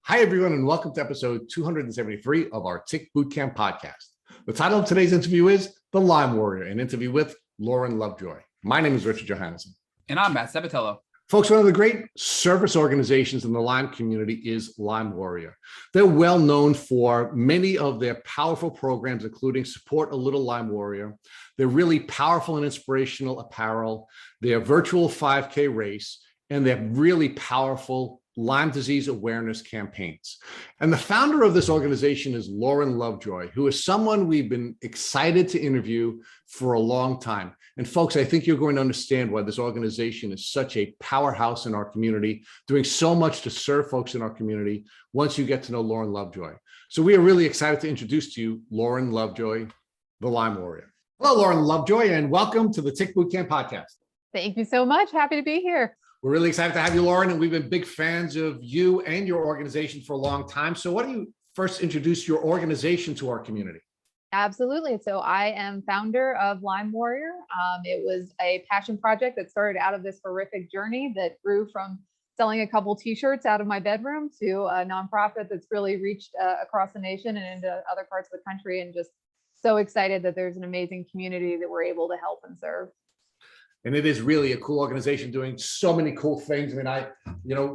Hi, everyone, and welcome to episode 273 of our Tick Bootcamp podcast. The title of today's interview is The Lyme Warrior, an interview with Lauren Lovejoy. My name is Richard Johannesson. And I'm Matt Sabatello. Folks, one of the great service organizations in the Lyme community is Lyme Warrior. They're well known for many of their powerful programs, including Support a Little Lyme Warrior. They're really powerful and inspirational apparel, their virtual 5K race, and their really powerful Lyme disease awareness campaigns. And the founder of this organization is Lauren Lovejoy, who is someone we've been excited to interview for a long time. And folks, I think you're going to understand why this organization is such a powerhouse in our community, doing so much to serve folks in our community once you get to know Lauren Lovejoy. So we are really excited to introduce to you Lauren Lovejoy, the Lyme Warrior. Hello, Lauren Lovejoy, and welcome to the Tick Bootcamp podcast. Thank you so much. Happy to be here. We're really excited to have you, Lauren, and we've been big fans of you and your organization for a long time. So why don't you first introduce your organization to our community? Absolutely. So I am founder of Lyme Warrior. It was a passion project that started out of this horrific journey that grew from selling a couple t-shirts out of my bedroom to a nonprofit that's really reached across the nation and into other parts of the country, and just so excited that there's an amazing community that we're able to help and serve. And it is really a cool organization doing so many cool things. I mean,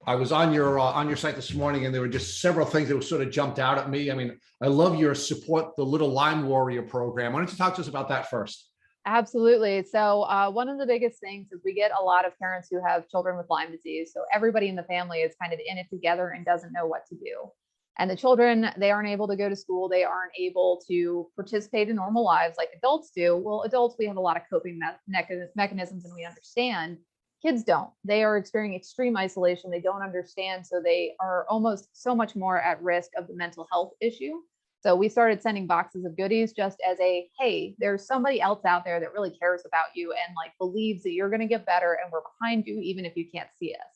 I was on your site this morning, and there were just several things that sort of jumped out at me. I mean, I love your Support the Little Lyme Warrior program. Why don't you talk to us about that first? Absolutely. So one of the biggest things is we get a lot of parents who have children with Lyme disease. So everybody in the family is kind of in it together and doesn't know what to do. And the children, they aren't able to go to school. They aren't able to participate in normal lives like adults do. Well, adults, we have a lot of coping mechanisms and we understand. Kids don't. They are experiencing extreme isolation. They don't understand. So they are almost so much more at risk of the mental health issue. So we started sending boxes of goodies just as a, hey, there's somebody else out there that really cares about you and like believes that you're going to get better and we're behind you, even if you can't see us.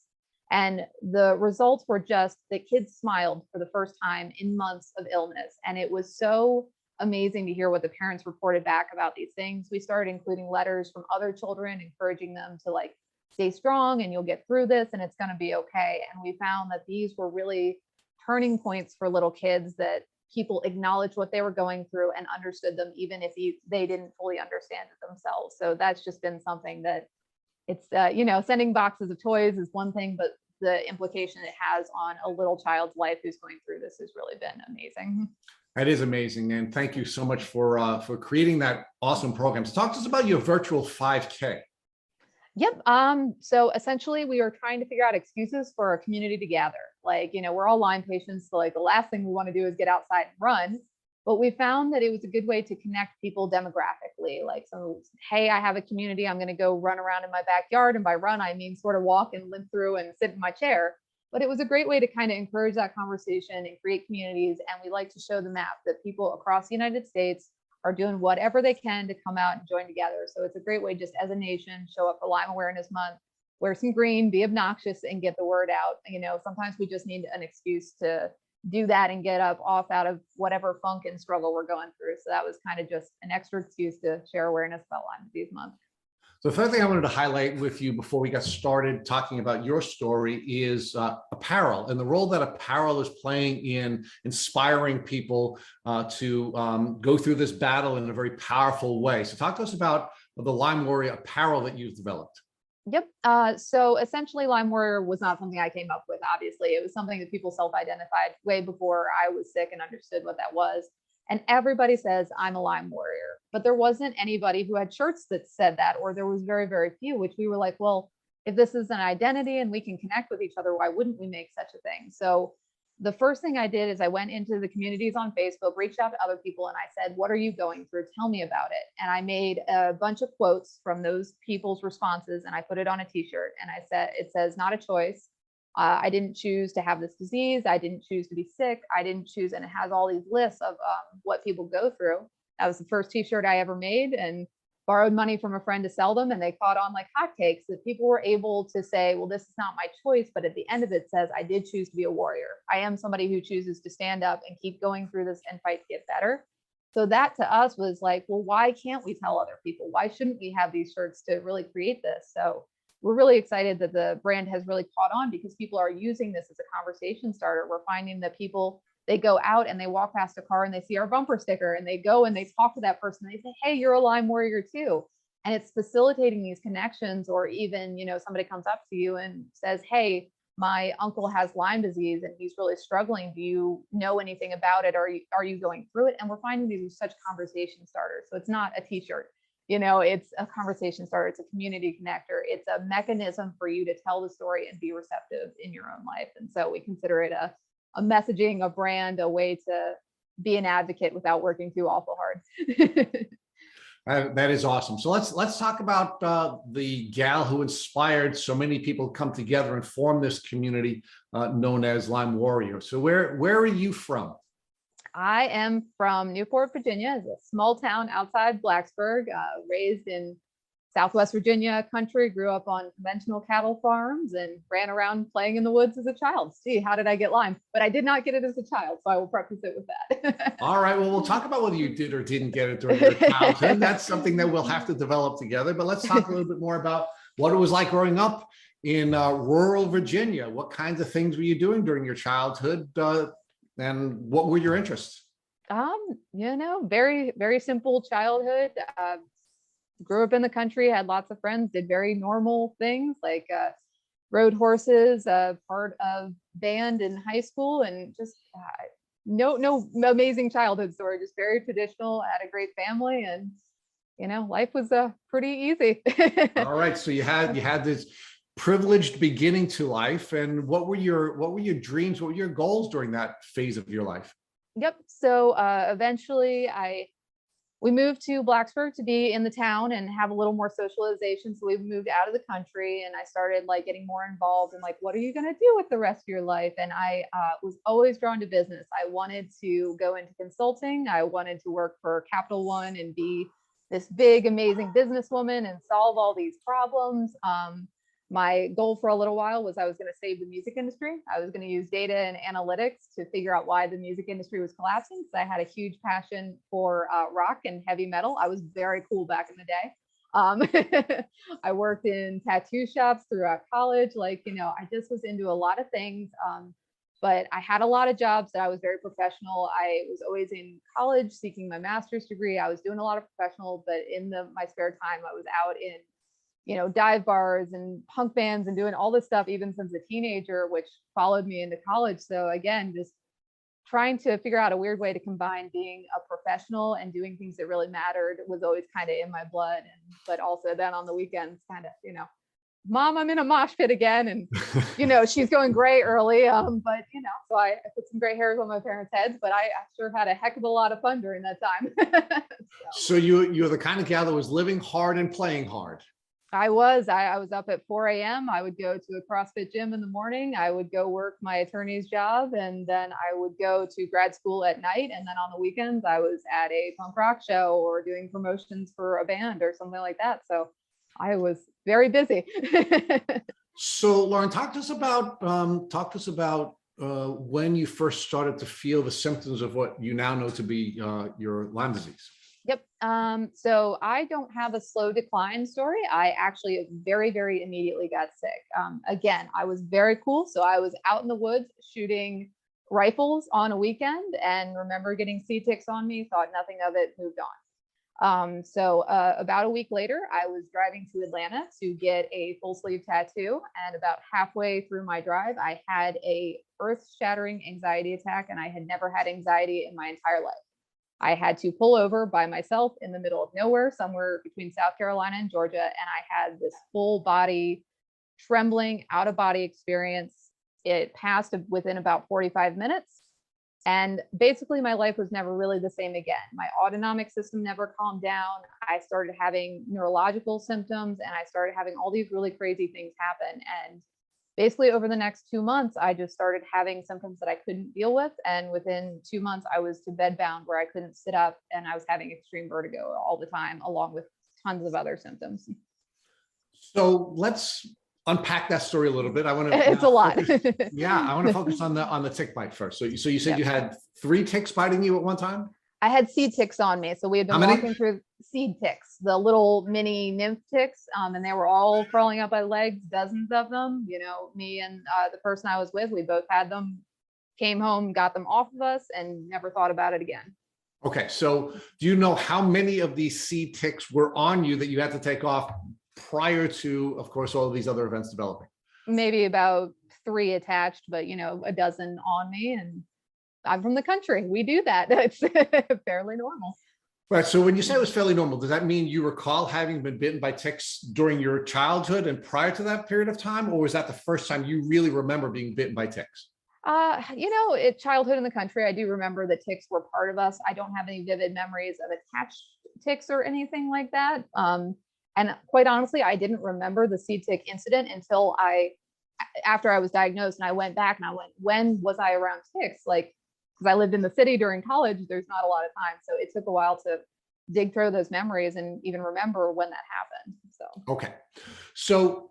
And the results were just that kids smiled for the first time in months of illness. And it was so amazing to hear what the parents reported back about these things. We started including letters from other children, encouraging them to like, stay strong and you'll get through this and it's going to be okay. And we found that these were really turning points for little kids, that people acknowledged what they were going through and understood them, even if they didn't fully understand it themselves. So that's just been something that it's, sending boxes of toys is one thing, but the implication it has on a little child's life who's going through this has really been amazing. That is amazing. And thank you so much for creating that awesome program. So talk to us about your virtual 5K. Yep. So essentially we are trying to figure out excuses for our community to gather. Like, we're all Lyme patients. So like the last thing we want to do is get outside and run. But we found that it was a good way to connect people demographically. Like, so, hey, I have a community. I'm going to go run around in my backyard. And by run, I mean sort of walk and limp through and sit in my chair. But it was a great way to kind of encourage that conversation and create communities. And we like to show the map that people across the United States are doing whatever they can to come out and join together. So it's a great way just as a nation, show up for Lyme Awareness Month, wear some green, be obnoxious and get the word out. Sometimes we just need an excuse to do that and get off out of whatever funk and struggle we're going through. So that was kind of just an extra excuse to share awareness about Lyme disease month. So the third thing I wanted to highlight with you before we got started talking about your story is apparel and the role that apparel is playing in inspiring people to go through this battle in a very powerful way. So talk to us about the Lyme Warrior apparel that you've developed. Yep. So essentially Lyme Warrior was not something I came up with. Obviously, it was something that people self-identified way before I was sick and understood what that was. And everybody says I'm a Lyme Warrior, but there wasn't anybody who had shirts that said that, or there was very, very few, which we were like, well, if this is an identity and we can connect with each other, why wouldn't we make such a thing? So the first thing I did is I went into the communities on Facebook, reached out to other people, and I said, what are you going through? Tell me about it. And I made a bunch of quotes from those people's responses, and I put it on a t-shirt. And I said, it says, not a choice. I didn't choose to have this disease. I didn't choose to be sick. I didn't choose. And it has all these lists of what people go through. That was the first t-shirt I ever made, and borrowed money from a friend to sell them, and they caught on like hotcakes, that people were able to say, well, this is not my choice, but at the end of it says, I did choose to be a warrior. I am somebody who chooses to stand up and keep going through this and fight to get better. So that to us was like, well, why can't we tell other people? Why shouldn't we have these shirts to really create this? So we're really excited that the brand has really caught on because people are using this as a conversation starter. We're finding that people, they go out and they walk past a car and they see our bumper sticker and they go and they talk to that person. They say, hey, you're a Lyme Warrior too. And it's facilitating these connections. Or even, somebody comes up to you and says, hey, my uncle has Lyme disease and he's really struggling. Do you know anything about it? Are you going through it? And we're finding these are such conversation starters. So it's not a t-shirt, it's a conversation starter. It's a community connector. It's a mechanism for you to tell the story and be receptive in your own life. And so we consider it a messaging, a brand, a way to be an advocate without working too awful hard. That is awesome. So let's talk about the gal who inspired so many people to come together and form this community known as Lyme Warrior. So where are you from? I am from Newport, Virginia. It's a small town outside Blacksburg, raised in Southwest Virginia country, grew up on conventional cattle farms and ran around playing in the woods as a child. See, how did I get Lyme? But I did not get it as a child, so I will preface it with that. All right, well, we'll talk about whether you did or didn't get it during your childhood. That's something that we'll have to develop together, but let's talk a little bit more about what it was like growing up in rural Virginia. What kinds of things were you doing during your childhood and what were your interests? Very, very simple childhood. Grew up in the country, had lots of friends, did very normal things like rode horses, part of band in high school, and just no amazing childhood story, just very traditional, had a great family, and life was pretty easy. All right, so you had this privileged beginning to life, and what were your dreams, what were your goals during that phase of your life? Yep. So eventually we moved to Blacksburg to be in the town and have a little more socialization. So we moved out of the country and I started getting more involved in what are you going to do with the rest of your life? And I was always drawn to business. I wanted to go into consulting. I wanted to work for Capital One and be this big, amazing businesswoman and solve all these problems. My goal for a little while was I was going to save the music industry. I was going to use data and analytics to figure out why the music industry was collapsing. So I had a huge passion for rock and heavy metal. I was very cool back in the day. I worked in tattoo shops throughout college. I just was into a lot of things. But I had a lot of jobs that I was very professional. I was always in college seeking my master's degree. I was doing a lot of professional, but in my spare time, I was out in dive bars and punk bands and doing all this stuff, even since a teenager, which followed me into college. So again, just trying to figure out a weird way to combine being a professional and doing things that really mattered was always kind of in my blood. But also then on the weekends, kind of, Mom, I'm in a mosh pit again. And, she's going gray early. But, so I put some gray hairs on my parents' heads, but I sure had a heck of a lot of fun during that time. So you're the kind of gal that was living hard and playing hard. I was up at 4 a.m. I would go to a CrossFit gym in the morning. I would go work my attorney's job, and then I would go to grad school at night. And then on the weekends, I was at a punk rock show or doing promotions for a band or something like that. So I was very busy. So Lauren, talk to us about when you first started to feel the symptoms of what you now know to be your Lyme disease. Yep. So I don't have a slow decline story. I actually very, very immediately got sick. Again, I was very cool. So I was out in the woods shooting rifles on a weekend and remember getting sea ticks on me, thought nothing of it, moved on. So about a week later, I was driving to Atlanta to get a full sleeve tattoo. And about halfway through my drive, I had a earth-shattering anxiety attack, and I had never had anxiety in my entire life. I had to pull over by myself in the middle of nowhere, somewhere between South Carolina and Georgia. And I had this full body trembling, out of body experience. It passed within about 45 minutes. And basically my life was never really the same again. My autonomic system never calmed down. I started having neurological symptoms and I started having all these really crazy things happen. And basically over the next 2 months, I just started having symptoms that I couldn't deal with. And within 2 months, I was to bed bound where I couldn't sit up and I was having extreme vertigo all the time, along with tons of other symptoms. So let's unpack that story a little bit. I want to. It's a lot. I want to focus on the tick bite first. So you said you had 3 ticks biting you at one time? I had seed ticks on me. So we had been walking through seed ticks, the little mini nymph ticks, and they were all crawling up my legs, dozens of them. You know, me and the person I was with, we both had them, came home, got them off of us, and never thought about it again. Okay, so do you know how many of these seed ticks were on you that you had to take off prior to, of course, all of these other events developing? Maybe about 3 attached, but you know, a dozen on me, and I'm from the country. We do that. It's fairly normal. Right. So when you say it was fairly normal, does that mean you recall having been bitten by ticks during your childhood and prior to that period of time? Or was that the first time you really remember being bitten by ticks? You know, childhood in the country, I do remember that ticks were part of us. I don't have any vivid memories of attached ticks or anything like that. And quite honestly, I didn't remember the seed tick incident until after I was diagnosed, and I went back and I went, when was I around ticks? Like, because I lived in the city during college, there's not a lot of time. So it took a while to dig through those memories and even remember when that happened. So, okay. So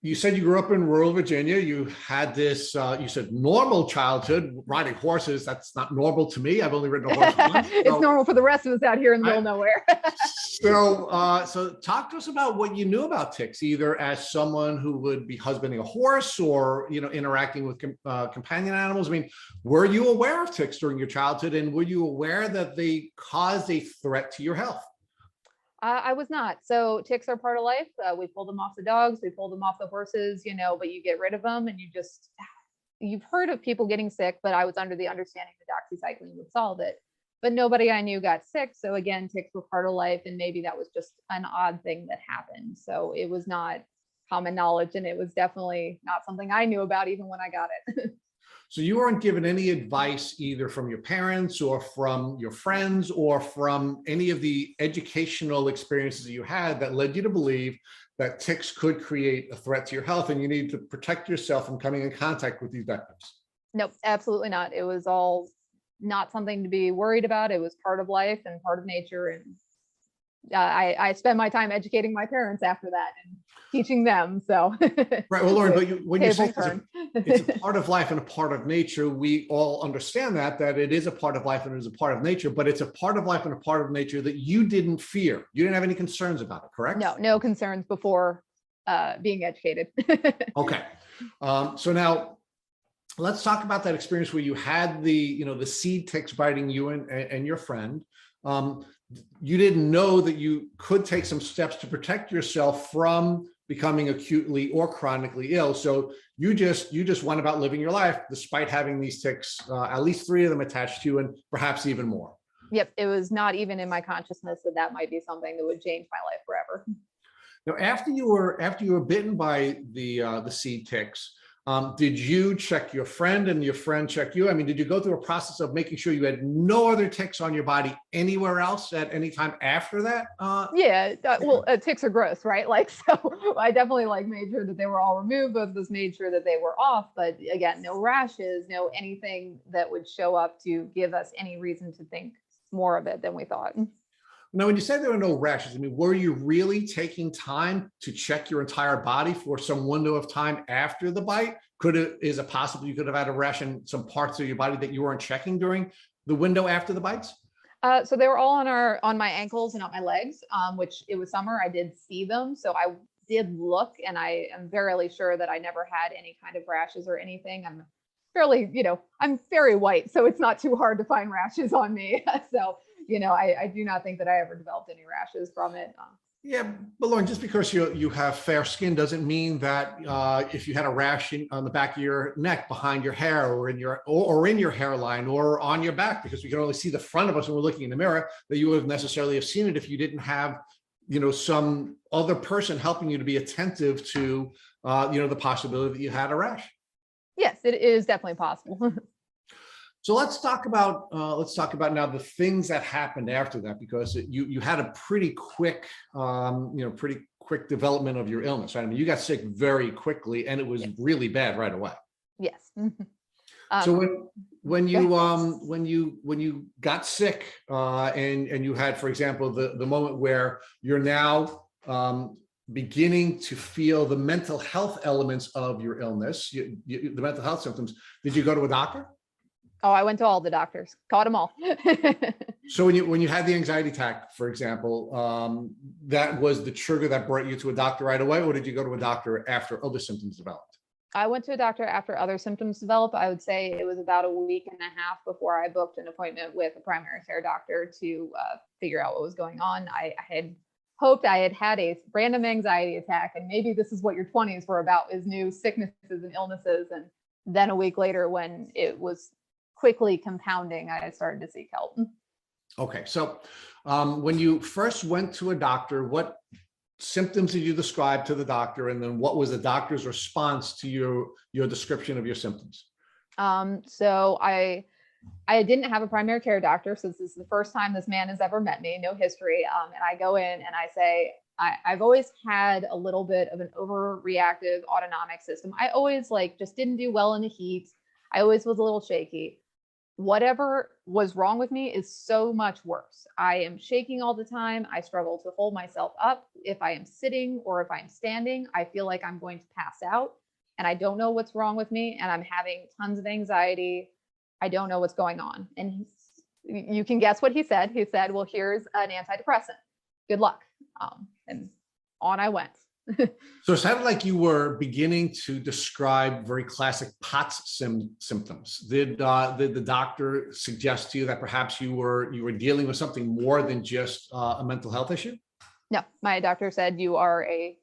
you said you grew up in rural Virginia. You had this, you said normal childhood, riding horses. That's not normal to me. I've only ridden a horse once. So, it's normal for the rest of us out here in the middle of nowhere. So talk to us about what you knew about ticks, either as someone who would be husbanding a horse or, you know, interacting with companion animals. I mean, were you aware of ticks during your childhood, and were you aware that they caused a threat to your health? I was not. So ticks are part of life. We pulled them off the dogs, we pulled them off the horses, you know, but you get rid of them and you've heard of people getting sick, but I was under the understanding that doxycycline would solve it. But nobody I knew got sick. So again, ticks were part of life, and maybe that was just an odd thing that happened. So it was not common knowledge, and it was definitely not something I knew about even when I got it. So you weren't given any advice either from your parents or from your friends or from any of the educational experiences that you had that led you to believe that ticks could create a threat to your health and you need to protect yourself from coming in contact with these vectors? Nope, absolutely not. It was all not something to be worried about. It was part of life and part of nature. And I spend my time educating my parents after that and teaching them. So right. Well, Lauren, but when you're saying it's a part of life and a part of nature, we all understand that it is a part of life and it is a part of nature, but it's a part of life and a part of nature that you didn't fear. You didn't have any concerns about it, correct? No concerns before being educated. Okay. So now let's talk about that experience where you had the seed ticks biting you and your friend. You didn't know that you could take some steps to protect yourself from becoming acutely or chronically ill. So you just went about living your life despite having these ticks, at least 3 of them attached to you, and perhaps even more. Yep. It was not even in my consciousness that might be something that would change my life forever. Now, after you were bitten by the seed ticks, did you check your friend and your friend check you? I mean, did you go through a process of making sure you had no other ticks on your body anywhere else at any time after that? Yeah, well, ticks are gross, right? Like, so I definitely made sure that they were all removed, both of us made sure that they were off, but again, no rashes, no anything that would show up to give us any reason to think more of it than we thought. Now, when you say there were no rashes, I mean, were you really taking time to check your entire body for some window of time after the bite? Is it possible you could have had a rash in some parts of your body that you weren't checking during the window after the bites? So they were all on my ankles and on my legs, which it was summer. I did see them. So I did look, and I am verily sure that I never had any kind of rashes or anything. I'm very white, so it's not too hard to find rashes on me. So, I do not think that I ever developed any rashes from it. Yeah, but Lauren, just because you have fair skin doesn't mean that if you had a rash on the back of your neck, behind your hair, or in your hairline, or on your back, because we can only see the front of us when we're looking in the mirror, that you would necessarily have seen it if you didn't have, some other person helping you to be attentive to, the possibility that you had a rash. Yes, it is definitely possible. So let's talk about now the things that happened after that, because you had a pretty quick development of your illness, right? I mean, you got sick very quickly, and it was really bad right away. Yes. So when you got sick, and you had, for example, the moment where you're now beginning to feel the mental health elements of your illness, the mental health symptoms, did you go to a doctor? Oh, I went to all the doctors, caught them all. So when you had the anxiety attack, for example, that was the trigger that brought you to a doctor right away, or did you go to a doctor after other symptoms developed? I went to a doctor after other symptoms developed. I would say it was about a week and a half before I booked an appointment with a primary care doctor to figure out what was going on. I had hoped I had had a random anxiety attack, and maybe this is what your 20s were about, is new sicknesses and illnesses. And then a week later, when it was quickly compounding, I started to seek help. Okay, so when you first went to a doctor, what symptoms did you describe to the doctor, and then what was the doctor's response to your description of your symptoms? So I didn't have a primary care doctor, so this is the first time this man has ever met me, no history. And I go in and I say, I've always had a little bit of an overreactive autonomic system. I always just didn't do well in the heat. I always was a little shaky. Whatever was wrong with me is so much worse. I am shaking all the time. I struggle to hold myself up. If I am sitting or if I'm standing, I feel like I'm going to pass out, and I don't know what's wrong with me. And I'm having tons of anxiety. I don't know what's going on. And you can guess what he said. He said, well, here's an antidepressant. Good luck. And on I went. So it sounded like you were beginning to describe very classic POTS symptoms. Did the doctor suggest to you that perhaps you were dealing with something more than just a mental health issue? No, my doctor said, you are a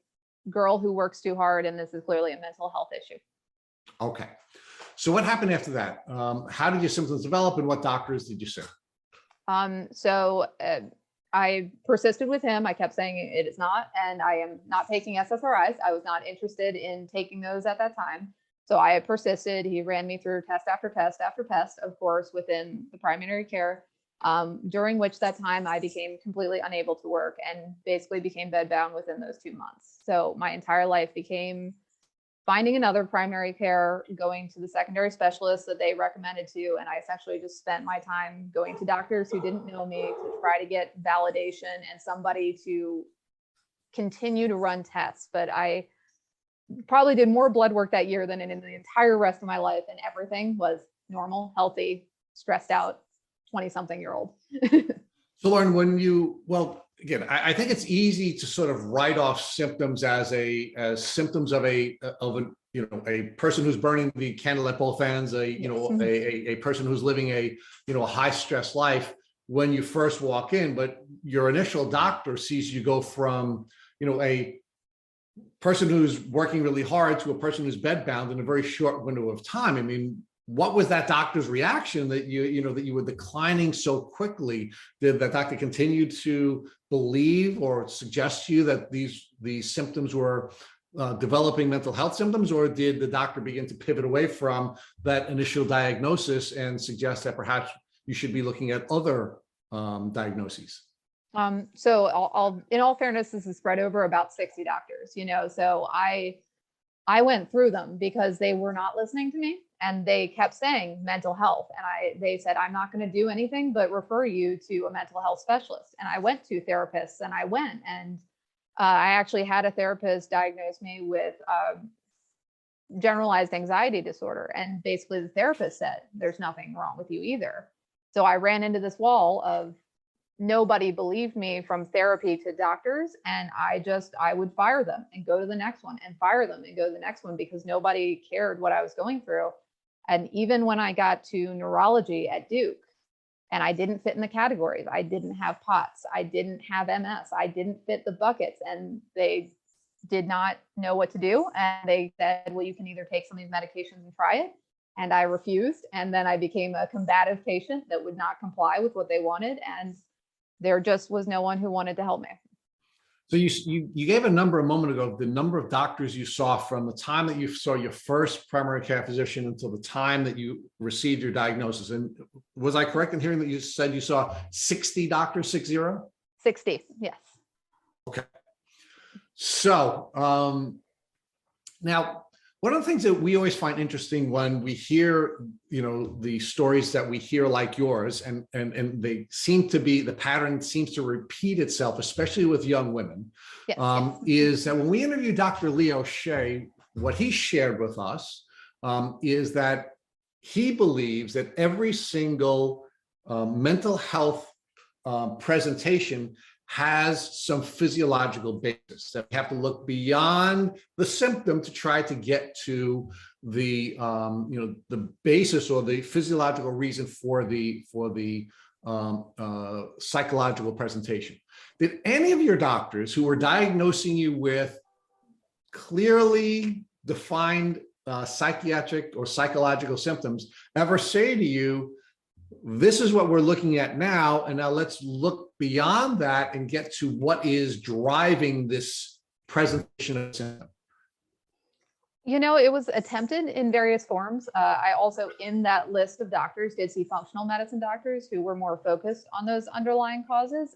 girl who works too hard, and this is clearly a mental health issue. Okay. So what happened after that? How did your symptoms develop, and what doctors did you see? I persisted with him. I kept saying it is not, and I am not taking SSRIs. I was not interested in taking those at that time. So I persisted. He ran me through test after test after test, of course, within the primary care, during which that time I became completely unable to work and basically became bedbound within those 2 months. So my entire life became finding another primary care, going to the secondary specialist that they recommended to. And I essentially just spent my time going to doctors who didn't know me to try to get validation and somebody to continue to run tests. But I probably did more blood work that year than in the entire rest of my life. And everything was normal, healthy, stressed out, 20-something-year-old. So Lauren, again, I think it's easy to sort of write off symptoms as symptoms of a person who's burning the candle at both ends, a person who's living a high stress life when you first walk in. But your initial doctor sees you go from a person who's working really hard to a person who's bedbound in a very short window of time. I mean, what was that doctor's reaction that you were declining so quickly? Did that doctor continue to believe or suggest to you that these symptoms were developing mental health symptoms, or did the doctor begin to pivot away from that initial diagnosis and suggest that perhaps you should be looking at other diagnoses? So in all fairness, this is spread over about 60 doctors, so I went through them because they were not listening to me, and they kept saying mental health. And they said, I'm not going to do anything but refer you to a mental health specialist. And I went to therapists, and I actually had a therapist diagnose me with generalized anxiety disorder. And basically the therapist said, there's nothing wrong with you either. So I ran into this wall of nobody believed me, from therapy to doctors. And I would fire them and go to the next one, and fire them and go to the next one, because nobody cared what I was going through. And even when I got to neurology at Duke, and I didn't fit in the categories, I didn't have POTS, I didn't have MS, I didn't fit the buckets, and they did not know what to do. And they said, well, you can either take some of these medications and try it. And I refused. And then I became a combative patient that would not comply with what they wanted. And there just was no one who wanted to help me. So you gave a number a moment ago, the number of doctors you saw from the time that you saw your first primary care physician until the time that you received your diagnosis. And was I correct in hearing that you said you saw 60 doctors, 60? 60, yes. Okay. So now, one of the things that we always find interesting when we hear, the stories that we hear like yours, and they seem to be, the pattern seems to repeat itself, especially with young women, Yes. Is that when we interviewed Dr. Leo Shea, what he shared with us is that he believes that every single mental health presentation has some physiological basis, that we have to look beyond the symptom to try to get to the the basis or the physiological reason for the psychological presentation. Did any of your doctors who were diagnosing you with clearly defined psychiatric or psychological symptoms ever say to you, this is what we're looking at now, and now let's look beyond that and get to what is driving this presentation of symptom? It was attempted in various forms. I also, in that list of doctors, did see functional medicine doctors who were more focused on those underlying causes.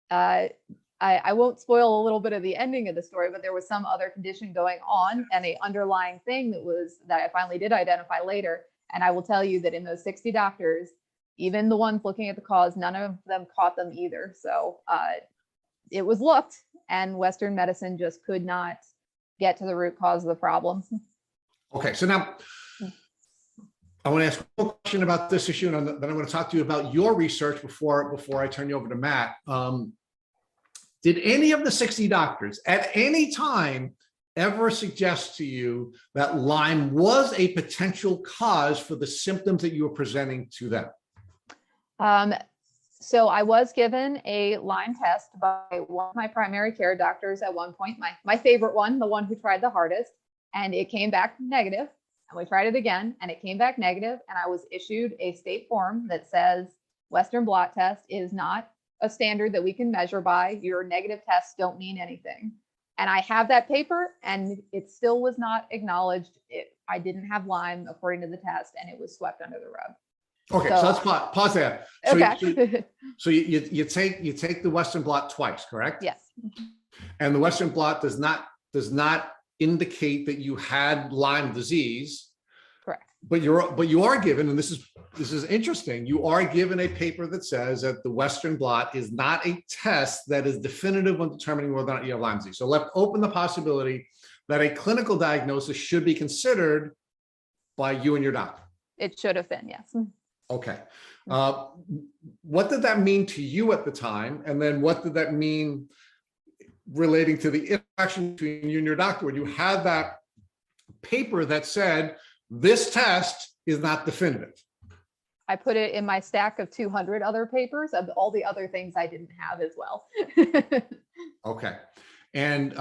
I won't spoil a little bit of the ending of the story, but there was some other condition going on and a underlying thing that I finally did identify later. And I will tell you that in those 60 doctors, even the ones looking at the cause, none of them caught them either. So it was looked, and Western medicine just could not get to the root cause of the problem. Okay, so now I want to ask one question about this issue, and then I'm going to talk to you about your research before I turn you over to Matt. Did any of the 60 doctors at any time ever suggest to you that Lyme was a potential cause for the symptoms that you were presenting to them? So I was given a Lyme test by one of my primary care doctors at one point, my favorite one, the one who tried the hardest, and it came back negative. And we tried it again and it came back negative, and I was issued a state form that says Western blot test is not a standard that we can measure by. Your negative tests don't mean anything. And I have that paper, and it still was not acknowledged. I didn't have Lyme according to the test, and it was swept under the rug. Okay, so let's pause there. So, okay. so you take the Western blot twice, correct? Yes. And the Western blot does not indicate that you had Lyme disease. Correct. But you are given, and this is interesting, you are given a paper that says that the Western blot is not a test that is definitive on determining whether or not you have Lyme disease. So left open the possibility that a clinical diagnosis should be considered by you and your doctor. It should have been, yes. Okay. What did that mean to you at the time? And then what did that mean relating to the interaction between you and your doctor when you had that paper that said, this test is not definitive? I put it in my stack of 200 other papers of all the other things I didn't have as well. Okay. And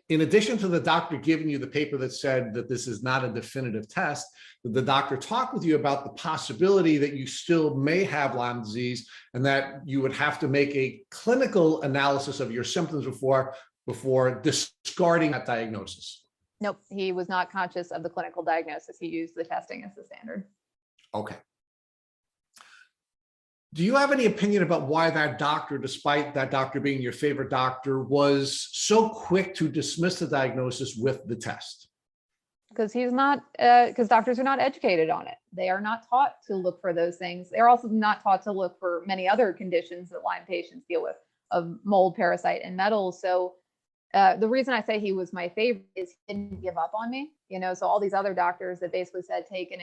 in addition to the doctor giving you the paper that said that this is not a definitive test, the doctor talked with you about the possibility that you still may have Lyme disease, and that you would have to make a clinical analysis of your symptoms before discarding that diagnosis. Nope, he was not conscious of the clinical diagnosis. He used the testing as the standard. Okay. Do you have any opinion about why that doctor, despite that doctor being your favorite doctor, was so quick to dismiss the diagnosis with the test? Because because doctors are not educated on it. They are not taught to look for those things. They're also not taught to look for many other conditions that Lyme patients deal with, of mold, parasite, and metals. So the reason I say he was my favorite is he didn't give up on me. So all these other doctors that basically said, take an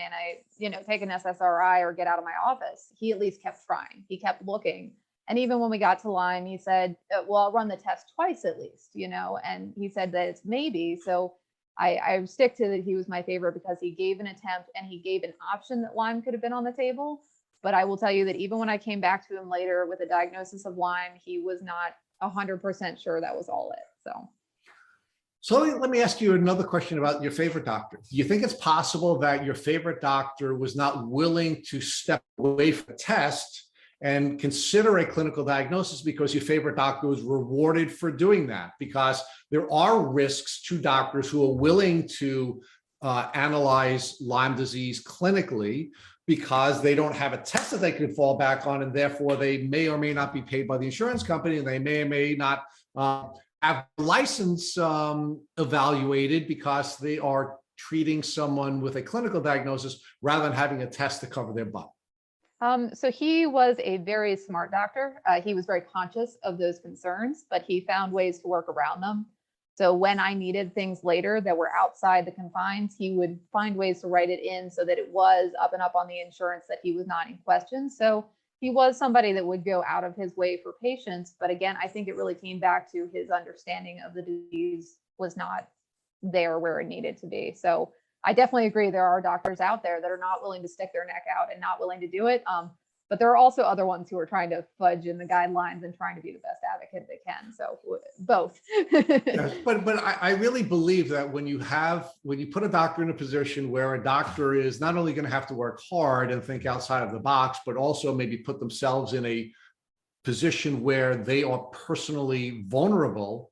SSRI or get out of my office, he at least kept trying. He kept looking. And even when we got to Lyme, he said, well, I'll run the test twice at least, and he said that it's maybe. So I stick to that he was my favorite because he gave an attempt and he gave an option that Lyme could have been on the table. But I will tell you that even when I came back to him later with a diagnosis of Lyme, he was not 100% sure that was all it. So let me ask you another question about your favorite doctor. Do you think it's possible that your favorite doctor was not willing to step away from the test and consider a clinical diagnosis because your favorite doctor was rewarded for doing that? Because there are risks to doctors who are willing to analyze Lyme disease clinically, because they don't have a test that they can fall back on, and therefore they may or may not be paid by the insurance company, and they may or may not have license evaluated because they are treating someone with a clinical diagnosis rather than having a test to cover their butt. So he was a very smart doctor. He was very conscious of those concerns, but he found ways to work around them. So when I needed things later that were outside the confines, he would find ways to write it in so that it was up and up on the insurance, that he was not in question. So he was somebody that would go out of his way for patients. But again, I think it really came back to his understanding of the disease was not there where it needed to be. So I definitely agree. There are doctors out there that are not willing to stick their neck out and not willing to do it. But there are also other ones who are trying to fudge in the guidelines and trying to be the best advocate they can. So both. Yes, but I really believe that when you put a doctor in a position where a doctor is not only going to have to work hard and think outside of the box, but also maybe put themselves in a position where they are personally vulnerable,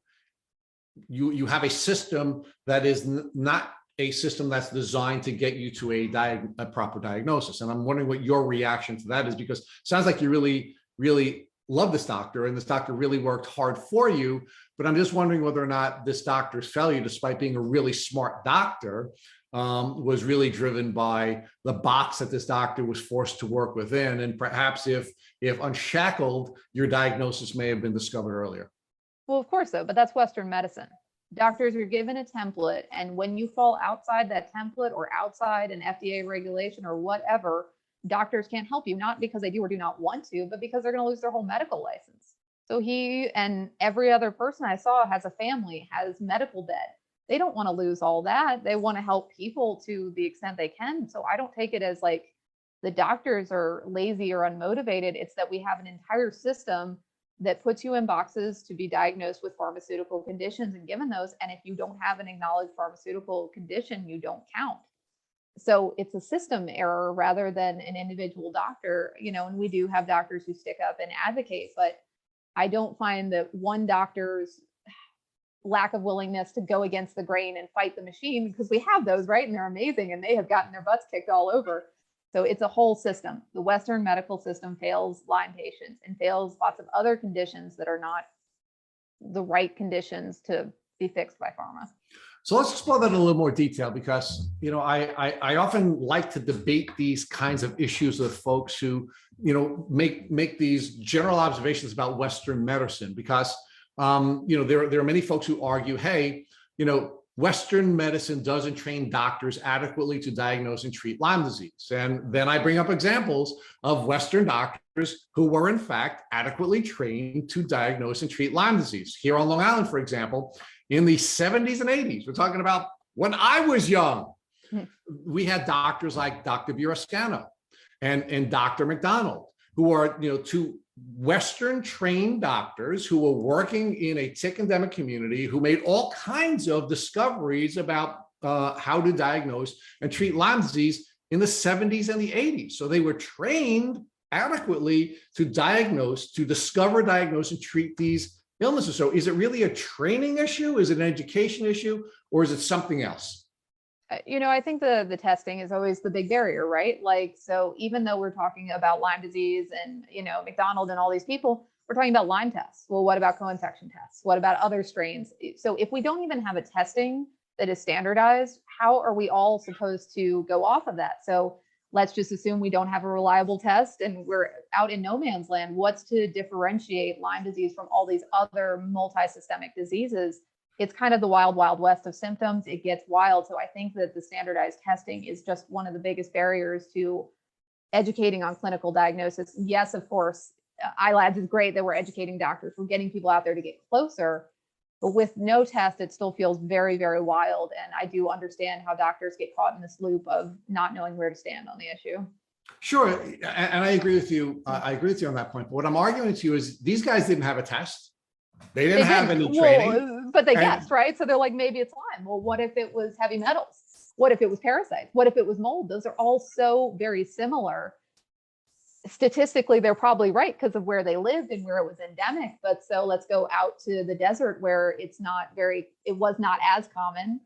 you have a system that is not a system that's designed to get you to a proper diagnosis. And I'm wondering what your reaction to that is, because it sounds like you really, really love this doctor and this doctor really worked hard for you. But I'm just wondering whether or not this doctor's failure, despite being a really smart doctor, was really driven by the box that this doctor was forced to work within. And perhaps if unshackled, your diagnosis may have been discovered earlier. Well, of course, though, but that's Western medicine. Doctors are given a template, and when you fall outside that template or outside an FDA regulation or whatever, doctors can't help you, not because they do or do not want to, but because they're going to lose their whole medical license. So he and every other person I saw has a family, has medical debt. They don't want to lose all that. They want to help people to the extent they can. So I don't take it as like the doctors are lazy or unmotivated. It's that we have an entire system that puts you in boxes to be diagnosed with pharmaceutical conditions and given those. And if you don't have an acknowledged pharmaceutical condition, you don't count. So it's a system error rather than an individual doctor, and we do have doctors who stick up and advocate, but I don't find that one doctor's lack of willingness to go against the grain and fight the machine, because we have those, right? And they're amazing and they have gotten their butts kicked all over. So it's a whole system. The Western medical system fails Lyme patients and fails lots of other conditions that are not the right conditions to be fixed by pharma. So let's explore that in a little more detail, because I often like to debate these kinds of issues with folks who make these general observations about Western medicine, because there are many folks who argue, hey, Western medicine doesn't train doctors adequately to diagnose and treat Lyme disease. And then I bring up examples of Western doctors who were in fact adequately trained to diagnose and treat Lyme disease. Here on Long Island, for example, in the 70s and 80s, we're talking about when I was young, we had doctors like Dr. Burascano and Dr. McDonald, who are two Western trained doctors who were working in a tick endemic community, who made all kinds of discoveries about how to diagnose and treat Lyme disease in the 70s and the 80s. So they were trained adequately to discover, diagnose, and treat these illnesses. So is it really a training issue? Is it an education issue? Or is it something else? I think the testing is always the big barrier, right? Like, so even though we're talking about Lyme disease and, McDonald and all these people, we're talking about Lyme tests. Well, what about co-infection tests? What about other strains? So if we don't even have a testing that is standardized, how are we all supposed to go off of that? So let's just assume we don't have a reliable test and we're out in no man's land. What's to differentiate Lyme disease from all these other multi-systemic diseases? It's kind of the wild, wild west of symptoms. It gets wild. So I think that the standardized testing is just one of the biggest barriers to educating on clinical diagnosis. Yes, of course, iLabs is great that we're educating doctors. We're getting people out there to get closer. But with no test, it still feels very, very wild. And I do understand how doctors get caught in this loop of not knowing where to stand on the issue. Sure. And I agree with you. I agree with you on that point. But what I'm arguing to you is these guys didn't have a test. They didn't have any training. But they guessed, right? So they're like, maybe it's Lyme. Well, what if it was heavy metals? What if it was parasites? What if it was mold? Those are all so very similar. Statistically, they're probably right because of where they lived and where it was endemic. But so let's go out to the desert where it was not as common.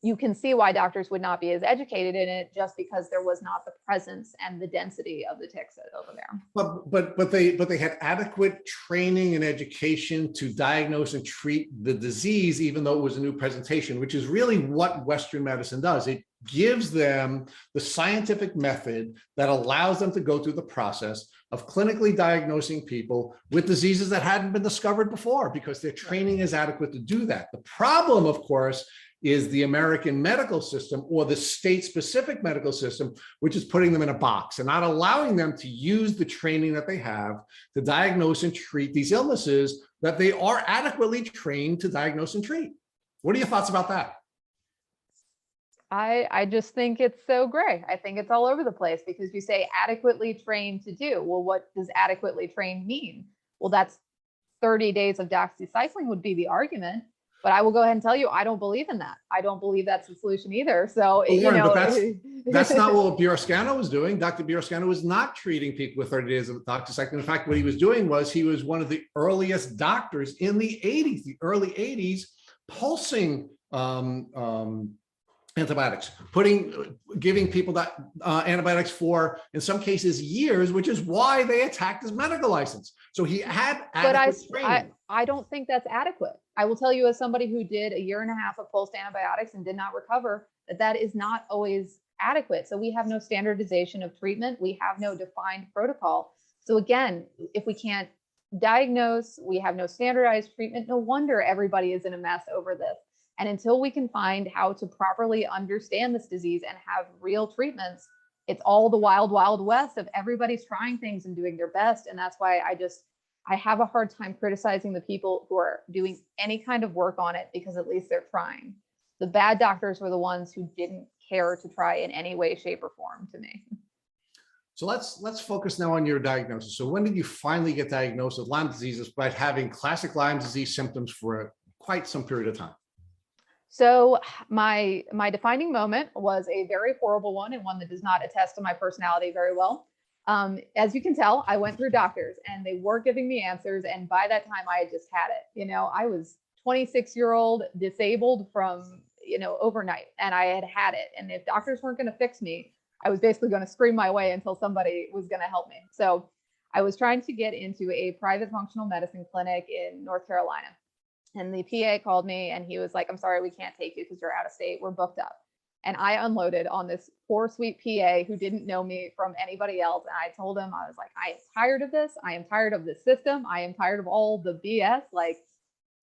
You can see why doctors would not be as educated in it, just because there was not the presence and the density of the ticks over there. But they had adequate training and education to diagnose and treat the disease, even though it was a new presentation, which is really what Western medicine does. gives them the scientific method that allows them to go through the process of clinically diagnosing people with diseases that hadn't been discovered before, because their training is adequate to do that. The problem, of course, is the American medical system, or the state-specific medical system, which is putting them in a box and not allowing them to use the training that they have to diagnose and treat these illnesses that they are adequately trained to diagnose and treat. What are your thoughts about that? I just think it's so gray. I think it's all over the place, because you say adequately trained to do. Well, what does adequately trained mean? Well, that's 30 days of doxycycline would be the argument. But I will go ahead and tell you, I don't believe in that. I don't believe that's the solution either. So, well, Lauren, but that's not what Bioscano was doing. Dr. Bioscano was not treating people with 30 days of doxycycline. In fact, what he was doing was he was one of the earliest doctors in the 80s, the early 80s, pulsing antibiotics, giving people that antibiotics for, in some cases, years, which is why they attacked his medical license. So he had adequate training. I don't think that's adequate. I will tell you, as somebody who did a year and a half of pulsed antibiotics and did not recover, that is not always adequate. So we have no standardization of treatment. We have no defined protocol. So again, if we can't diagnose, we have no standardized treatment, no wonder everybody is in a mess over this. And until we can find how to properly understand this disease and have real treatments, it's all the wild, wild west of everybody's trying things and doing their best. And that's why I have a hard time criticizing the people who are doing any kind of work on it, because at least they're trying. The bad doctors were the ones who didn't care to try in any way, shape, or form, to me. So let's focus now on your diagnosis. So when did you finally get diagnosed with Lyme disease, despite having classic Lyme disease symptoms for quite some period of time? So my defining moment was a very horrible one, and one that does not attest to my personality very well. As you can tell, I went through doctors and they were giving me answers. And by that time I had just had it. You know, I was 26-year-old disabled from, overnight, and I had it. And if doctors weren't going to fix me, I was basically going to scream my way until somebody was going to help me. So I was trying to get into a private functional medicine clinic in North Carolina. And the PA called me and he was like, "I'm sorry, we can't take you because you're out of state. We're booked up." And I unloaded on this poor, sweet PA who didn't know me from anybody else. And I told him, I was like, "I am tired of this. I am tired of this system. I am tired of all the BS. Like,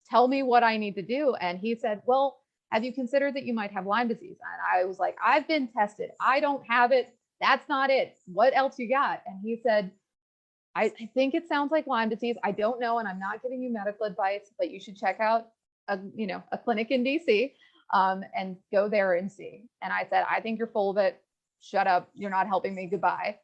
tell me what I need to do." And he said, "Well, have you considered that you might have Lyme disease?" And I was like, "I've been tested. I don't have it. That's not it. What else you got?" And he said, I think it sounds like Lyme disease. I don't know, and I'm not giving you medical advice, but you should check out a clinic in DC and go there and see." And I said, "I think you're full of it. Shut up. You're not helping me. Goodbye."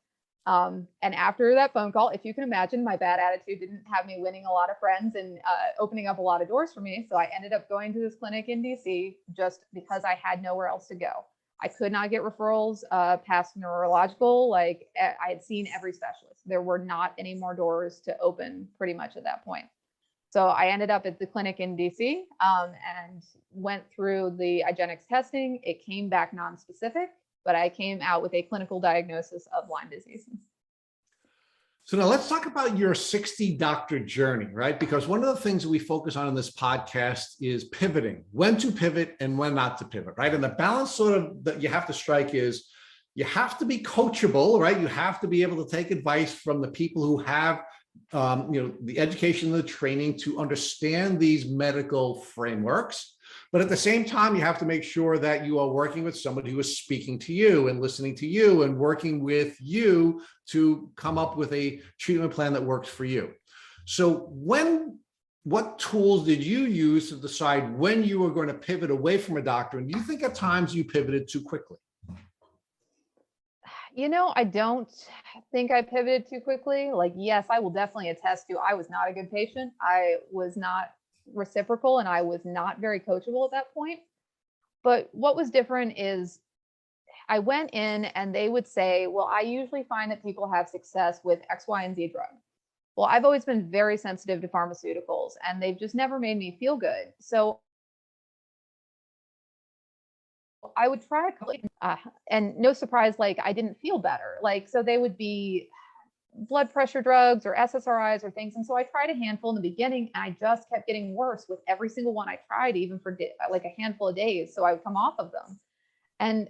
And after that phone call, if you can imagine, my bad attitude didn't have me winning a lot of friends and opening up a lot of doors for me. So I ended up going to this clinic in DC just because I had nowhere else to go. I could not get referrals past neurological. Like, I had seen every specialist. There were not any more doors to open pretty much at that point. So I ended up at the clinic in DC and went through the IGeneX testing. It came back non-specific, but I came out with a clinical diagnosis of Lyme disease. So now let's talk about your 60 doctor journey, right? Because one of the things that we focus on in this podcast is pivoting, when to pivot and when not to pivot, right? And the balance sort of that you have to strike is you have to be coachable, right? You have to be able to take advice from the people who have the education and the training to understand these medical frameworks. But at the same time, you have to make sure that you are working with somebody who is speaking to you and listening to you and working with you to come up with a treatment plan that works for you. So what tools did you use to decide when you were going to pivot away from a doctor? And do you think at times you pivoted too quickly? I don't think I pivoted too quickly. Like, yes, I will definitely attest to, I was not a good patient. I was not reciprocal and I was not very coachable at that point. But what was different is I went in and they would say, "Well, I usually find that people have success with X, Y, and Z drug." Well, I've always been very sensitive to pharmaceuticals and they've just never made me feel good. So I would try, and no surprise, like, I didn't feel better. Like, so they would be blood pressure drugs or SSRIs or things. And so I tried a handful in the beginning and I just kept getting worse with every single one I tried, even for like a handful of days. So I would come off of them. And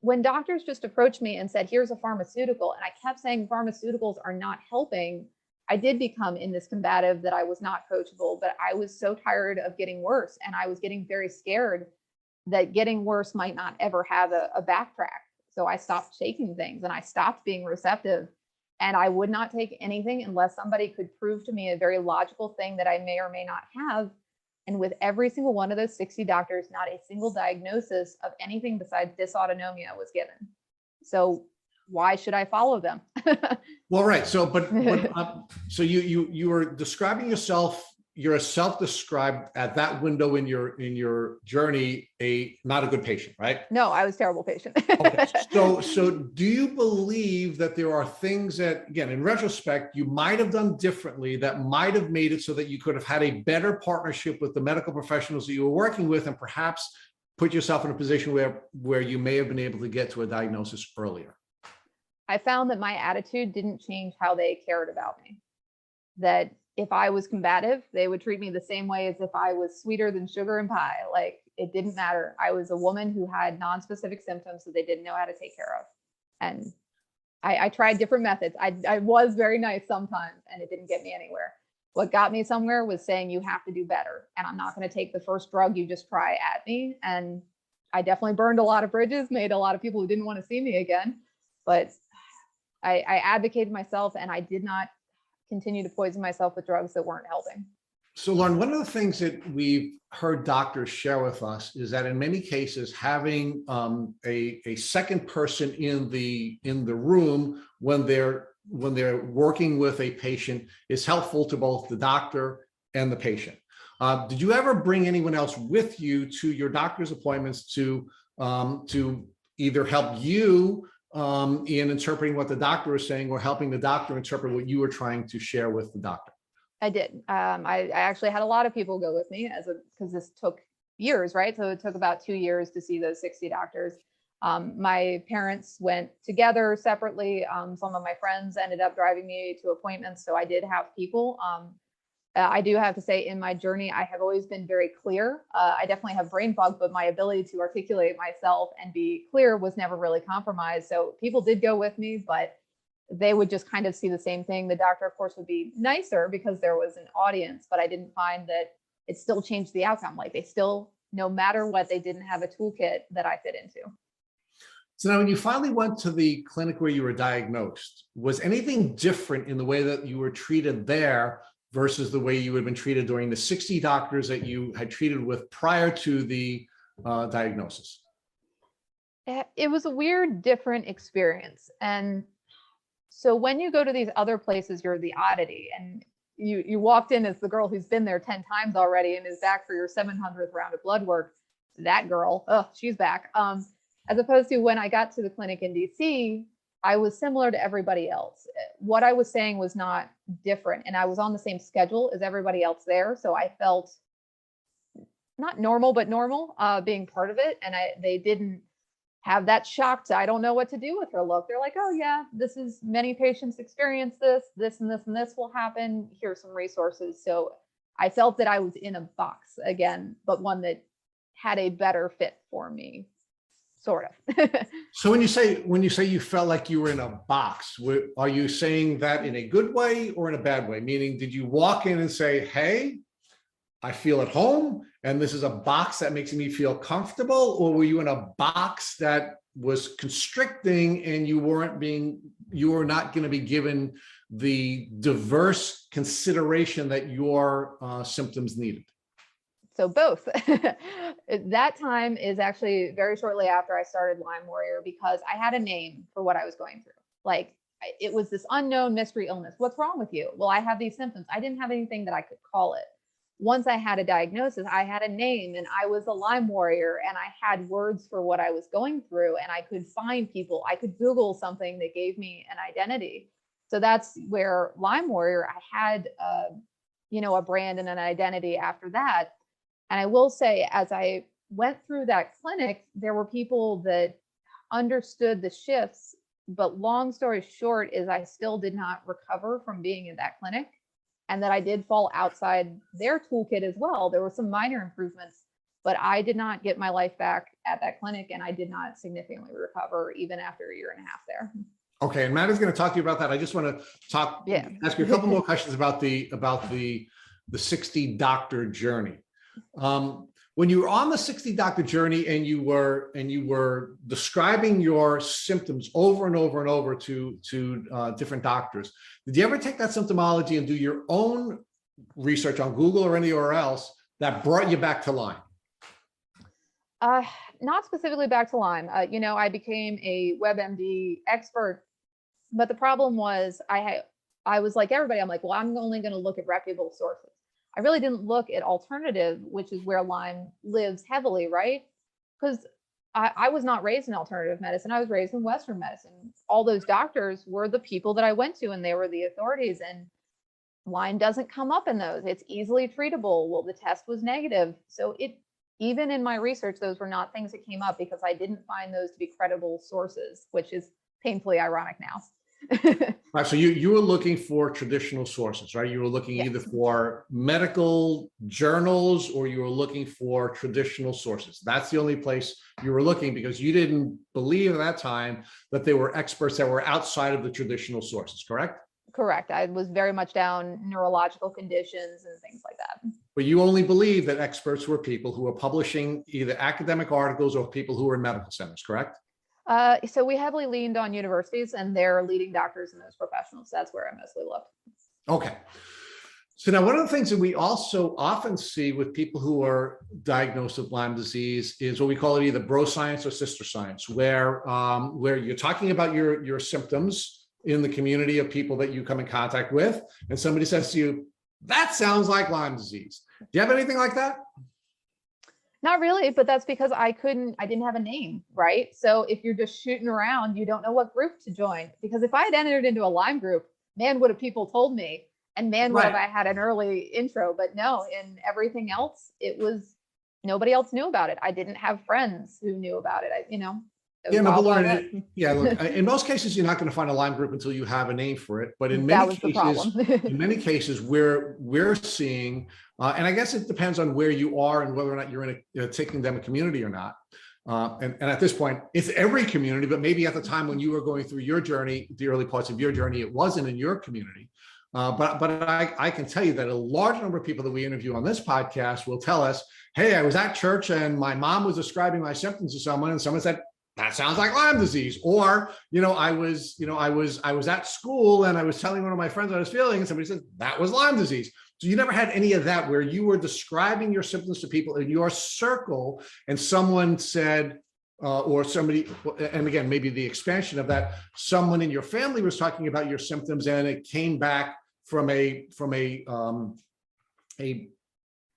when doctors just approached me and said, here's a pharmaceutical, and I kept saying pharmaceuticals are not helping, I did become in this combative that I was not coachable, but I was so tired of getting worse. And I was getting very scared that getting worse might not ever have a backtrack. So I stopped taking things and I stopped being receptive. And I would not take anything unless somebody could prove to me a very logical thing that I may or may not have. And with every single one of those 60 doctors, not a single diagnosis of anything besides dysautonomia was given. So why should I follow them? Well, right. So, so you were describing yourself. You're a self-described at that window in your journey, not a good patient, right? No, I was a terrible patient. Okay. So do you believe that there are things that, again, in retrospect, you might have done differently that might have made it so that you could have had a better partnership with the medical professionals that you were working with, and perhaps put yourself in a position where you may have been able to get to a diagnosis earlier? I found that my attitude didn't change how they cared about me. That if I was combative, they would treat me the same way as if I was sweeter than sugar and pie. Like, it didn't matter. I was a woman who had non-specific symptoms that they didn't know how to take care of. And I tried different methods. I was very nice sometimes, and it didn't get me anywhere. What got me somewhere was saying, you have to do better. And I'm not going to take the first drug you just try at me. And I definitely burned a lot of bridges, made a lot of people who didn't want to see me again. But I advocated myself, and I did not continue to poison myself with drugs that weren't helping. So, Lauren, one of the things that we've heard doctors share with us is that in many cases, having a second person in the room when they're working with a patient is helpful to both the doctor and the patient. Did you ever bring anyone else with you to your doctor's appointments to either help you in interpreting what the doctor is saying, or helping the doctor interpret what you were trying to share with the doctor? I did. I actually had a lot of people go with me because this took years, right? So it took about 2 years to see those 60 doctors. My parents went together separately. Some of my friends ended up driving me to appointments. So I did have people. I do have to say, in my journey, I have always been very clear. I definitely have brain fog, but my ability to articulate myself and be clear was never really compromised. So people did go with me, but they would just kind of see the same thing. The doctor, of course, would be nicer because there was an audience, but I didn't find that it still changed the outcome. Like, they still, no matter what, they didn't have a toolkit that I fit into. So now, when you finally went to the clinic where you were diagnosed, was anything different in the way that you were treated there versus the way you had been treated during the 60 doctors that you had treated with prior to the diagnosis? It was a weird, different experience. And so when you go to these other places, you're the oddity, and you walked in as the girl who's been there 10 times already and is back for your 700th round of blood work. That girl, oh, she's back. As opposed to when I got to the clinic in DC, I was similar to everybody else. What I was saying was not different, and I was on the same schedule as everybody else there. So I felt not normal, but normal, being part of it. And they didn't have that shocked, I don't know what to do with her look. They're like, oh yeah, this is, many patients experience this and this and this will happen. Here's some resources. So I felt that I was in a box again, but one that had a better fit for me, sort of. So when you say you felt like you were in a box, are you saying that in a good way or in a bad way? Meaning, did you walk in and say, hey, I feel at home, and this is a box that makes me feel comfortable? Or were you in a box that was constricting and you were not going to be given the diverse consideration that your symptoms needed? So both. That time is actually very shortly after I started Lyme Warrior, because I had a name for what I was going through. Like, it was this unknown mystery illness. What's wrong with you? Well, I have these symptoms. I didn't have anything that I could call it. Once I had a diagnosis, I had a name, and I was a Lyme Warrior, and I had words for what I was going through, and I could find people. I could Google something that gave me an identity. So that's where Lyme Warrior, I had, a brand and an identity after that. And I will say, as I went through that clinic, there were people that understood the shifts, but long story short is I still did not recover from being in that clinic, and that I did fall outside their toolkit as well. There were some minor improvements, but I did not get my life back at that clinic, and I did not significantly recover even after a year and a half there. Okay, and Matt is going to talk to you about that. I just want to ask you a couple more questions about the 60 doctor journey. When you were on the 60 doctor journey and you were describing your symptoms over and over and over to different doctors, did you ever take that symptomology and do your own research on Google or anywhere else that brought you back to Lyme? Not specifically back to Lyme. I became a WebMD expert, but the problem was I was like everybody. I'm like, well, I'm only going to look at reputable sources. I really didn't look at alternative, which is where Lyme lives heavily, right? Because I was not raised in alternative medicine. I was raised in Western medicine. All those doctors were the people that I went to, and they were the authorities. And Lyme doesn't come up in those. It's easily treatable. Well, the test was negative. So even in my research, those were not things that came up because I didn't find those to be credible sources, which is painfully ironic now. Right. So you were looking for traditional sources, right? You were looking either for medical journals or you were looking for traditional sources. That's the only place you were looking because you didn't believe at that time that there were experts that were outside of the traditional sources, correct? Correct. I was very much down neurological conditions and things like that. But you only believe that experts were people who were publishing either academic articles or people who were in medical centers, correct? So we heavily leaned on universities and their leading doctors and those professionals. That's where I mostly looked. Okay. So now one of the things that we also often see with people who are diagnosed with Lyme disease is what we call it either bro science or sister science, where you're talking about your symptoms in the community of people that you come in contact with, and somebody says to you, that sounds like Lyme disease. Do you have anything like that? Not really, but that's because I didn't have a name, right? So if you're just shooting around, you don't know what group to join. Because if I had entered into a Lyme group, man, would have people told me, and man, would have I had an early intro. But no, in everything else, nobody else knew about it. I didn't have friends who knew about it. Look, in most cases, you're not going to find a Lyme group until you have a name for it. But in many cases, we're seeing, and I guess it depends on where you are and whether or not you're in a taking them a community or not. And at this point, it's every community, but maybe at the time when you were going through your journey, the early parts of your journey, it wasn't in your community. But I can tell you that a large number of people that we interview on this podcast will tell us, hey, I was at church and my mom was describing my symptoms to someone and someone said, that sounds like Lyme disease. Or, I was at school and I was telling one of my friends I was feeling and somebody said that was Lyme disease. So you never had any of that where you were describing your symptoms to people in your circle and someone said, or somebody, and again, maybe the expansion of that, someone in your family was talking about your symptoms and it came back from a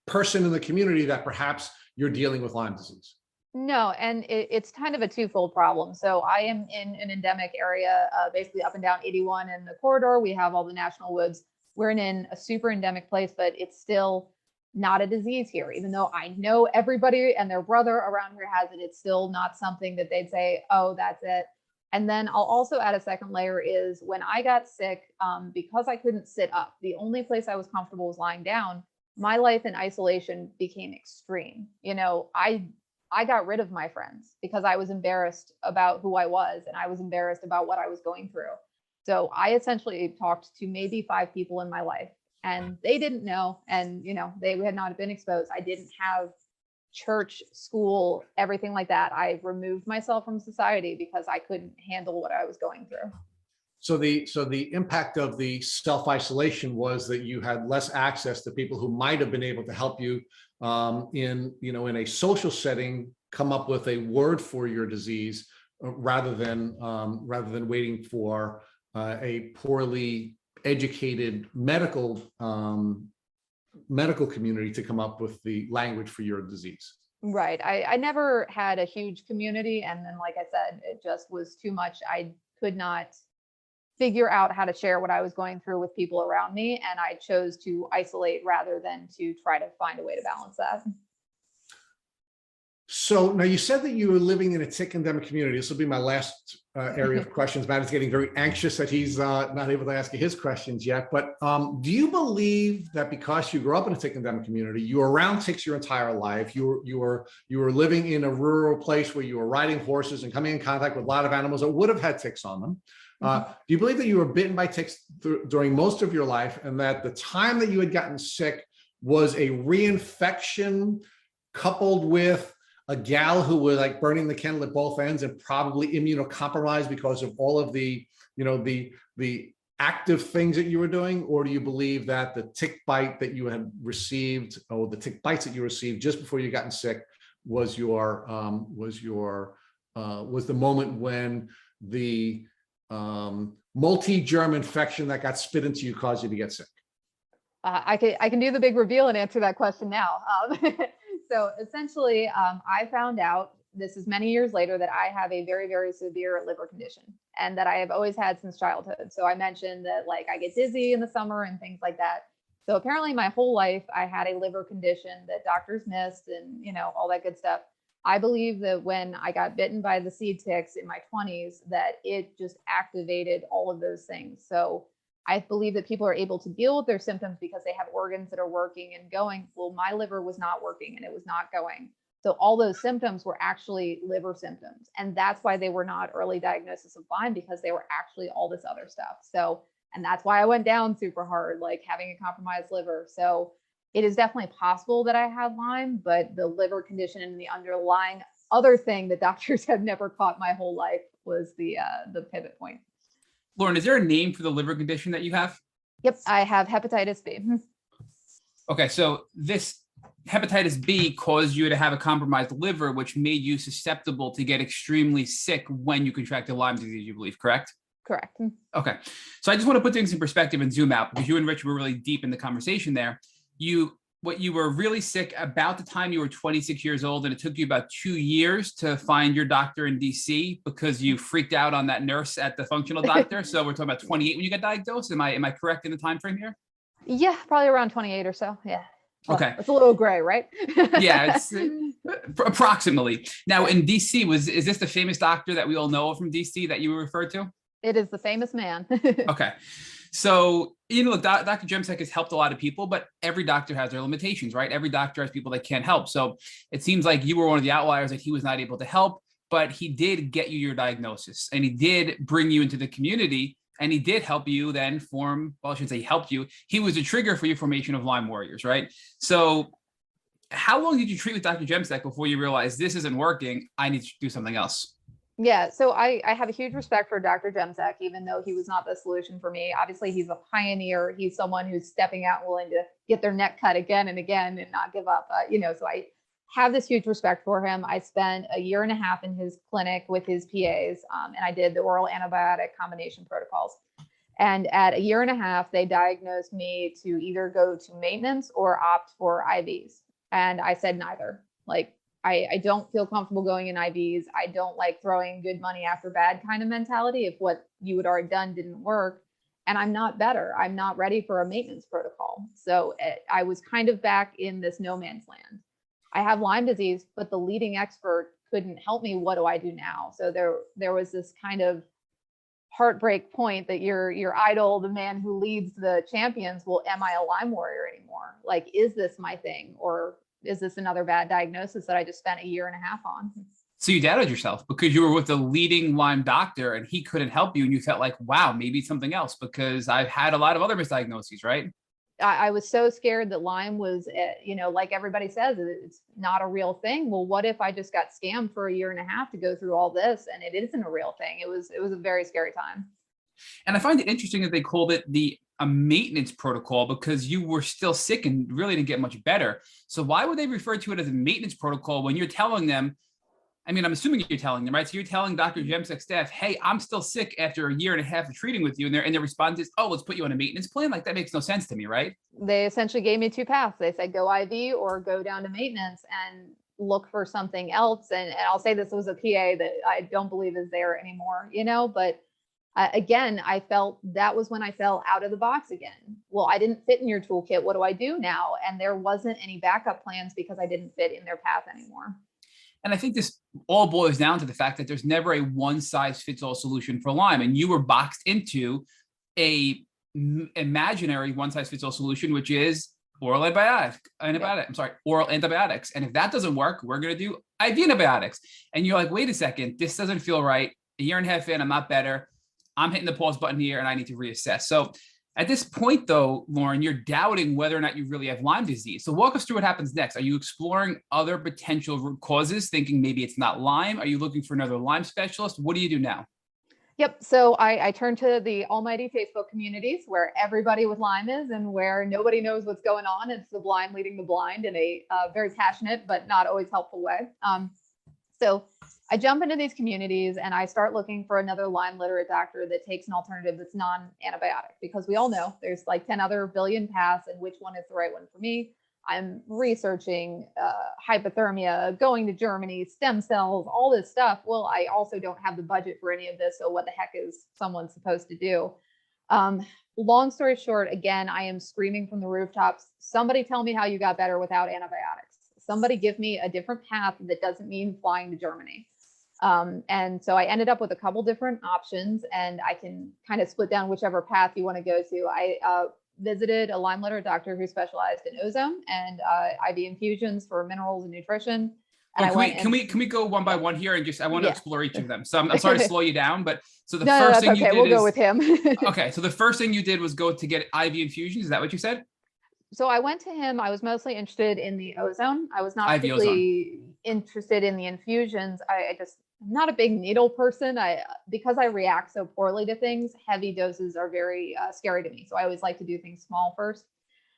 person in the community that perhaps you're dealing with Lyme disease. No, and it's kind of a twofold problem. So I am in an endemic area, basically up and down 81 in the corridor. We have all the national woods. We're in a super endemic place, but it's still not a disease here. Even though I know everybody and their brother around here has it, it's still not something that they'd say, oh, that's it. And then I'll also add a second layer is when I got sick, because I couldn't sit up, the only place I was comfortable was lying down. My life in isolation became extreme. I got rid of my friends because I was embarrassed about who I was and I was embarrassed about what I was going through. So I essentially talked to maybe 5 people in my life and they didn't know. And, they had not been exposed. I didn't have church, school, everything like that. I removed myself from society because I couldn't handle what I was going through. So the impact of the self-isolation was that you had less access to people who might have been able to help you in a social setting, come up with a word for your disease rather than waiting for a poorly educated medical community to come up with the language for your disease. Right. I never had a huge community. And then, like I said, it just was too much. I could not figure out how to share what I was going through with people around me. And I chose to isolate rather than to try to find a way to balance that. So now you said that you were living in a tick endemic community. This will be my last area of questions. Matt is getting very anxious that he's not able to ask you his questions yet. But do you believe that because you grew up in a tick endemic community, you were around ticks your entire life, you were living in a rural place where you were riding horses and coming in contact with a lot of animals that would have had ticks on them? Do you believe that you were bitten by ticks during most of your life, and that the time that you had gotten sick was a reinfection coupled with a gal who was like burning the candle at both ends and probably immunocompromised because of all of the, the active things that you were doing? Or do you believe that the tick bite that you had received, or the tick bites that you received just before you gotten sick, was the moment when the multi-germ infection that got spit into you caused you to get sick? I can do the big reveal and answer that question now. So essentially, I found out, this is many years later, that I have a very, very severe liver condition, and that I have always had since childhood. So I mentioned that, like, I get dizzy in the summer and things like that. So apparently my whole life I had a liver condition that doctors missed, and all that good stuff. I believe that when I got bitten by the seed ticks in my 20s, that it just activated all of those things. So I believe that people are able to deal with their symptoms because they have organs that are working and going. Well, my liver was not working and it was not going. So all those symptoms were actually liver symptoms. And that's why they were not early diagnosis of Lyme, because they were actually all this other stuff. So, and that's why I went down super hard, like having a compromised liver. So it is definitely possible that I had Lyme, but the liver condition and the underlying other thing that doctors have never caught my whole life was the pivot point. Lauren, is there a name for the liver condition that you have? Yep, I have hepatitis B. Okay, so this hepatitis B caused you to have a compromised liver, which made you susceptible to get extremely sick when you contracted Lyme disease, you believe, correct? Correct. Okay, so I just want to put things in perspective and zoom out, because you and Rich were really deep in the conversation there. What you were really sick about the time you were 26 years old, and it took you about 2 years to find your doctor in DC because you freaked out on that nurse at the functional doctor. So we're talking about 28 when you got diagnosed. Am I correct in the time frame here? Yeah, probably around 28 or so. Yeah. Well, okay. It's a little gray, right? Yeah, it's approximately. Now in DC, is this the famous doctor that we all know from DC that you were referred to? It is the famous man. Okay. So, look, Dr. Jemsek has helped a lot of people, but every doctor has their limitations, right? Every doctor has people that can't help. So it seems like you were one of the outliers that he was not able to help, but he did get you your diagnosis, and he did bring you into the community, and he did help you then form, well, I shouldn't say he helped you. He was a trigger for your formation of Lyme Warriors, right? So how long did you treat with Dr. Jemsek before you realized this isn't working? I need to do something else? Yeah, so I have a huge respect for Dr. Jemsek, even though he was not the solution for me. Obviously, he's a pioneer. He's someone who's stepping out, willing to get their neck cut again and again and not give up. So I have this huge respect for him. I spent a year and a half in his clinic with his PAs, and I did the oral antibiotic combination protocols. And at a year and a half, they diagnosed me to either go to maintenance or opt for IVs. And I said neither. Like, I don't feel comfortable going in IVs. I don't like throwing good money after bad kind of mentality if what you had already done didn't work. And I'm not better. I'm not ready for a maintenance protocol. So I was kind of back in this no man's land. I have Lyme disease, but the leading expert couldn't help me. What do I do now? So there was this kind of heartbreak point that your idol, the man who leads the champions, well, am I a Lyme warrior anymore? Like, is this my thing? Or is this another bad diagnosis that I just spent a year and a half on? So you doubted yourself because you were with the leading Lyme doctor and he couldn't help you. And you felt like, wow, maybe it's something else, because I've had a lot of other misdiagnoses, right? I was so scared that Lyme was, like everybody says, it's not a real thing. Well, what if I just got scammed for a year and a half to go through all this and it isn't a real thing? It was a very scary time. And I find it interesting that they called it a maintenance protocol, because you were still sick and really didn't get much better. So why would they refer to it as a maintenance protocol when you're telling them, I mean, I'm assuming you're telling them, right? So you're telling Dr. Jemsek's staff, hey, I'm still sick after a year and a half of treating with you. And their response is, oh, let's put you on a maintenance plan. Like, that makes no sense to me, right? They essentially gave me two paths. They said, go IV or go down to maintenance and look for something else. And I'll say this was a PA that I don't believe is there anymore, but again, I felt that was when I fell out of the box again. Well, I didn't fit in your toolkit. What do I do now? And there wasn't any backup plans because I didn't fit in their path anymore. And I think this all boils down to the fact that there's never a one size fits all solution for Lyme. And you were boxed into a imaginary one size fits all solution, which is oral oral antibiotics. And if that doesn't work, we're going to do IV antibiotics. And you're like, wait a second, this doesn't feel right. A year and a half in, I'm not better. I'm hitting the pause button here and I need to reassess. So at this point though, Lauren, you're doubting whether or not you really have Lyme disease. So walk us through what happens next. Are you exploring other potential root causes, thinking maybe it's not Lyme? Are you looking for another Lyme specialist? What do you do now? Yep. So I turned to the almighty Facebook communities where everybody with Lyme is and where nobody knows what's going on. It's the blind leading the blind in a very passionate, but not always helpful way. So I jump into these communities and I start looking for another Lyme literate doctor that takes an alternative that's non-antibiotic, because we all know there's like 10 other billion paths and which one is the right one for me. I'm researching hypothermia, going to Germany, stem cells, all this stuff. Well, I also don't have the budget for any of this. So what the heck is someone supposed to do? Long story short, again, I am screaming from the rooftops. Somebody tell me how you got better without antibiotics. Somebody give me a different path that doesn't mean flying to Germany. And so I ended up with a couple different options, and I can kind of split down whichever path you want to go to. I visited a Lyme literate doctor who specialized in ozone and IV infusions for minerals and nutrition. And can we go one by one here and just I want to explore each of them. So I'm sorry to slow you down, but so the no, first that's thing okay. you did We'll go with him. Okay, so the first thing you did was go to get IV infusions. Is that what you said? So I went to him. I was mostly interested in the ozone. I was not IV particularly interested in the infusions. I'm not a big needle person. Because I react so poorly to things, heavy doses are very scary to me. So I always like to do things small first.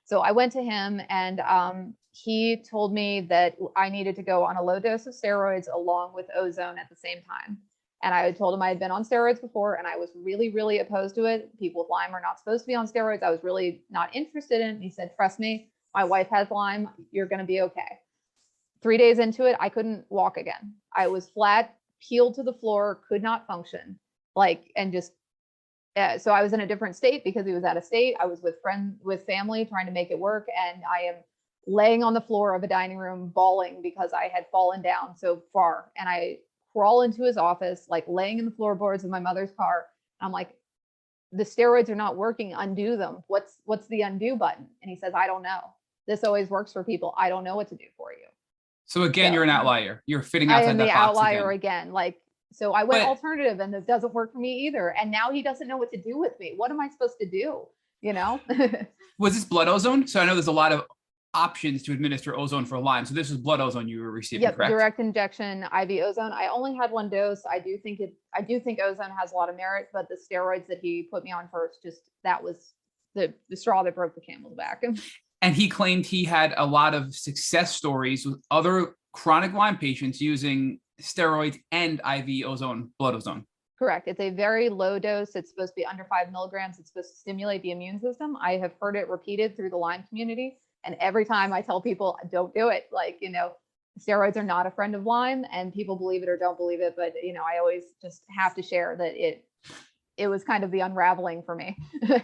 So I went to him and he told me that I needed to go on a low dose of steroids along with ozone at the same time. And I had told him I had been on steroids before and I was really, really opposed to it. People with Lyme are not supposed to be on steroids. I was really not interested in it. And he said, trust me, my wife has Lyme. You're going to be okay. 3 days into it, I couldn't walk again. I was flat, peeled to the floor, could not function. So I was in a different state because he was out of state. I was with family trying to make it work. And I am laying on the floor of a dining room bawling because I had fallen down so far. And I crawl into his office, like laying in the floorboards of my mother's car. I'm like, the steroids are not working, undo them. What's the undo button? And he says, I don't know. This always works for people. I don't know what to do for you. So again, you're an outlier. You're fitting I outside am that the box outlier again. So I went But- alternative and it doesn't work for me either. And now he doesn't know what to do with me. What am I supposed to do? You know? Was this blood ozone? So I know there's a lot of options to administer ozone for Lyme. So this is blood ozone you were receiving, Yep, correct? direct injection, IV ozone. I only had one dose. I do think ozone has a lot of merit, but the steroids that he put me on first, that was the straw that broke the camel's back. And he claimed he had a lot of success stories with other chronic Lyme patients using steroids and IV ozone, blood ozone. Correct. It's a very low dose. It's supposed to be under 5 milligrams. It's supposed to stimulate the immune system. I have heard it repeated through the Lyme community. And every time I tell people, don't do it. Steroids are not a friend of Lyme, and people believe it or don't believe it. But, I always just have to share that it was kind of the unraveling for me.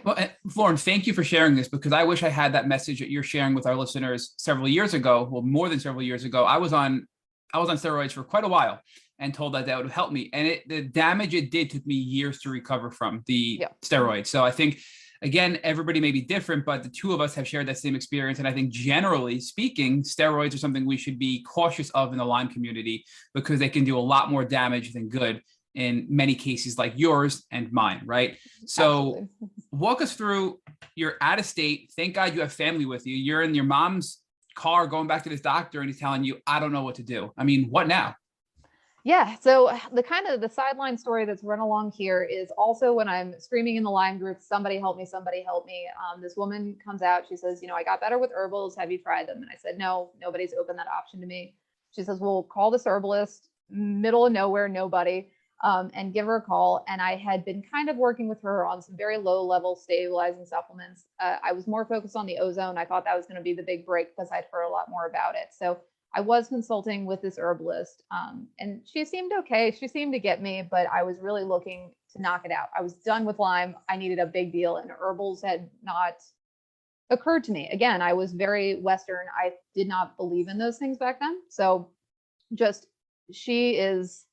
Well, Lauren, thank you for sharing this, because I wish I had that message that you're sharing with our listeners several years ago. Well, more than several years ago. I was on steroids for quite a while and told that would help me. And the damage it did took me years to recover from the steroids. So I think, again, everybody may be different, but the two of us have shared that same experience. And I think generally speaking, steroids are something we should be cautious of in the Lyme community, because they can do a lot more damage than good in many cases like yours and mine, right? So Absolutely. Walk us through, you're out of state. Thank God you have family with you. You're in your mom's car going back to this doctor and he's telling you, I don't know what to do. I mean, what now? Yeah. So the sideline story that's run along here is also when I'm screaming in the Lyme group, somebody help me, somebody help me. This woman comes out, she says, I got better with herbals. Have you tried them? And I said, no, nobody's opened that option to me. She says, well, call this herbalist, middle of nowhere, nobody, and give her a call. And I had been kind of working with her on some very low level stabilizing supplements. I was more focused on the ozone. I thought that was going to be the big break because I'd heard a lot more about it. So I was consulting with this herbalist, and she seemed okay. She seemed to get me, but I was really looking to knock it out. I was done with Lyme. I needed a big deal, and herbals had not occurred to me. Again, I was very Western. I did not believe in those things back then. So just she is,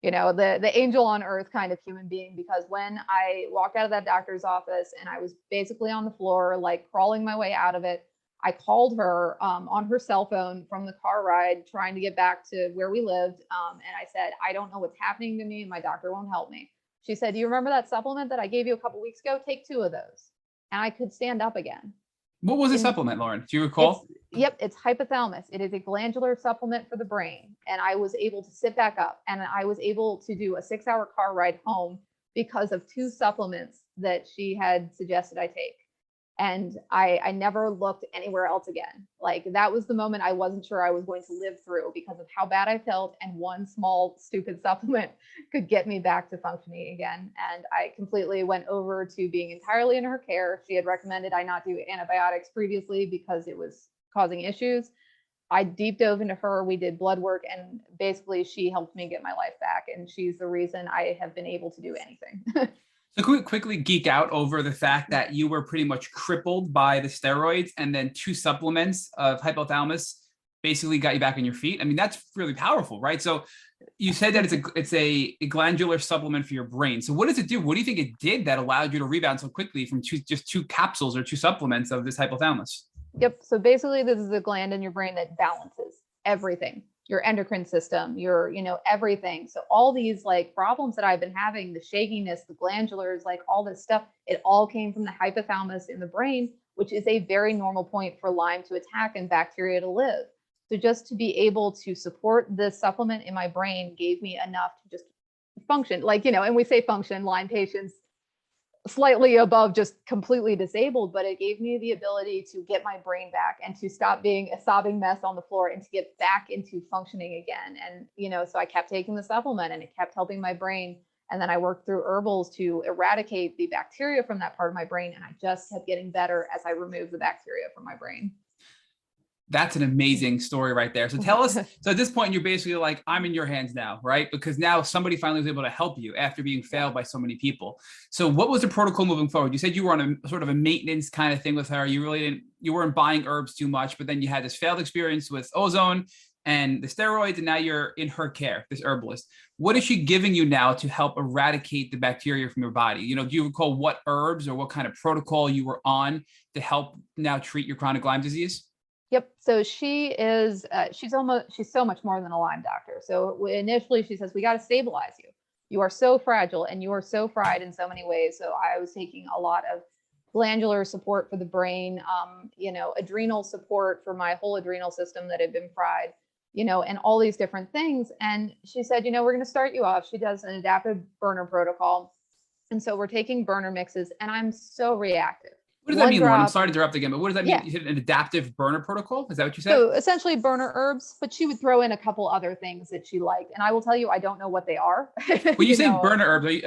the angel on earth kind of human being, because when I walked out of that doctor's office and I was basically on the floor, like crawling my way out of it, I called her on her cell phone from the car ride, trying to get back to where we lived. And I said, I don't know what's happening to me. My doctor won't help me. She said, do you remember that supplement that I gave you a couple weeks ago? Take 2 of those. And I could stand up again. What was the supplement, Lauren? Do you recall? It's hypothalamus. It is a glandular supplement for the brain. And I was able to sit back up, and I was able to do a 6-hour car ride home because of 2 supplements that she had suggested I take. And I never looked anywhere else again. Like, that was the moment I wasn't sure I was going to live through because of how bad I felt. And one small stupid supplement could get me back to functioning again. And I completely went over to being entirely in her care. She had recommended I not do antibiotics previously because it was causing issues. I deep dove into her. We did blood work, and basically she helped me get my life back. And she's the reason I have been able to do anything. So can we quickly geek out over the fact that you were pretty much crippled by the steroids, and then 2 supplements of hypothalamus basically got you back on your feet? I mean, that's really powerful, right? So you said that it's a glandular supplement for your brain. So what does it do? What do you think it did that allowed you to rebound so quickly from just 2 capsules or 2 supplements of this hypothalamus? Yep. So basically, this is a gland in your brain that balances everything. Your endocrine system, your, everything. So all these like problems that I've been having, the shakiness, the glandulars, like all this stuff, it all came from the hypothalamus in the brain, which is a very normal point for Lyme to attack and bacteria to live. So just to be able to support this supplement in my brain gave me enough to just function, like, and we say function, Lyme patients slightly above just completely disabled, but it gave me the ability to get my brain back and to stop being a sobbing mess on the floor and to get back into functioning again. And, so I kept taking the supplement and it kept helping my brain. And then I worked through herbals to eradicate the bacteria from that part of my brain. And I just kept getting better as I removed the bacteria from my brain. That's an amazing story right there. So tell us, so at this point, you're basically like, I'm in your hands now, right? Because now somebody finally was able to help you after being failed by so many people. So what was the protocol moving forward? You said you were on a sort of a maintenance kind of thing with her. You weren't buying herbs too much, but then you had this failed experience with ozone and the steroids, and now you're in her care, this herbalist. What is she giving you now to help eradicate the bacteria from your body? Do you recall what herbs or what kind of protocol you were on to help now treat your chronic Lyme disease? Yep. So she is, she's so much more than a Lyme doctor. So initially she says, we got to stabilize you. You are so fragile and you are so fried in so many ways. So I was taking a lot of glandular support for the brain, adrenal support for my whole adrenal system that had been fried, and all these different things. And she said, we're going to start you off. She does an adaptive burner protocol. And so we're taking burner mixes, and I'm so reactive. What does that mean, Lauren? I'm sorry to interrupt again, but what does that mean? Yeah. You hit an adaptive burner protocol? Is that what you said? So essentially burner herbs, but she would throw in a couple other things that she liked. And I will tell you, I don't know what they are. When you say burner herbs,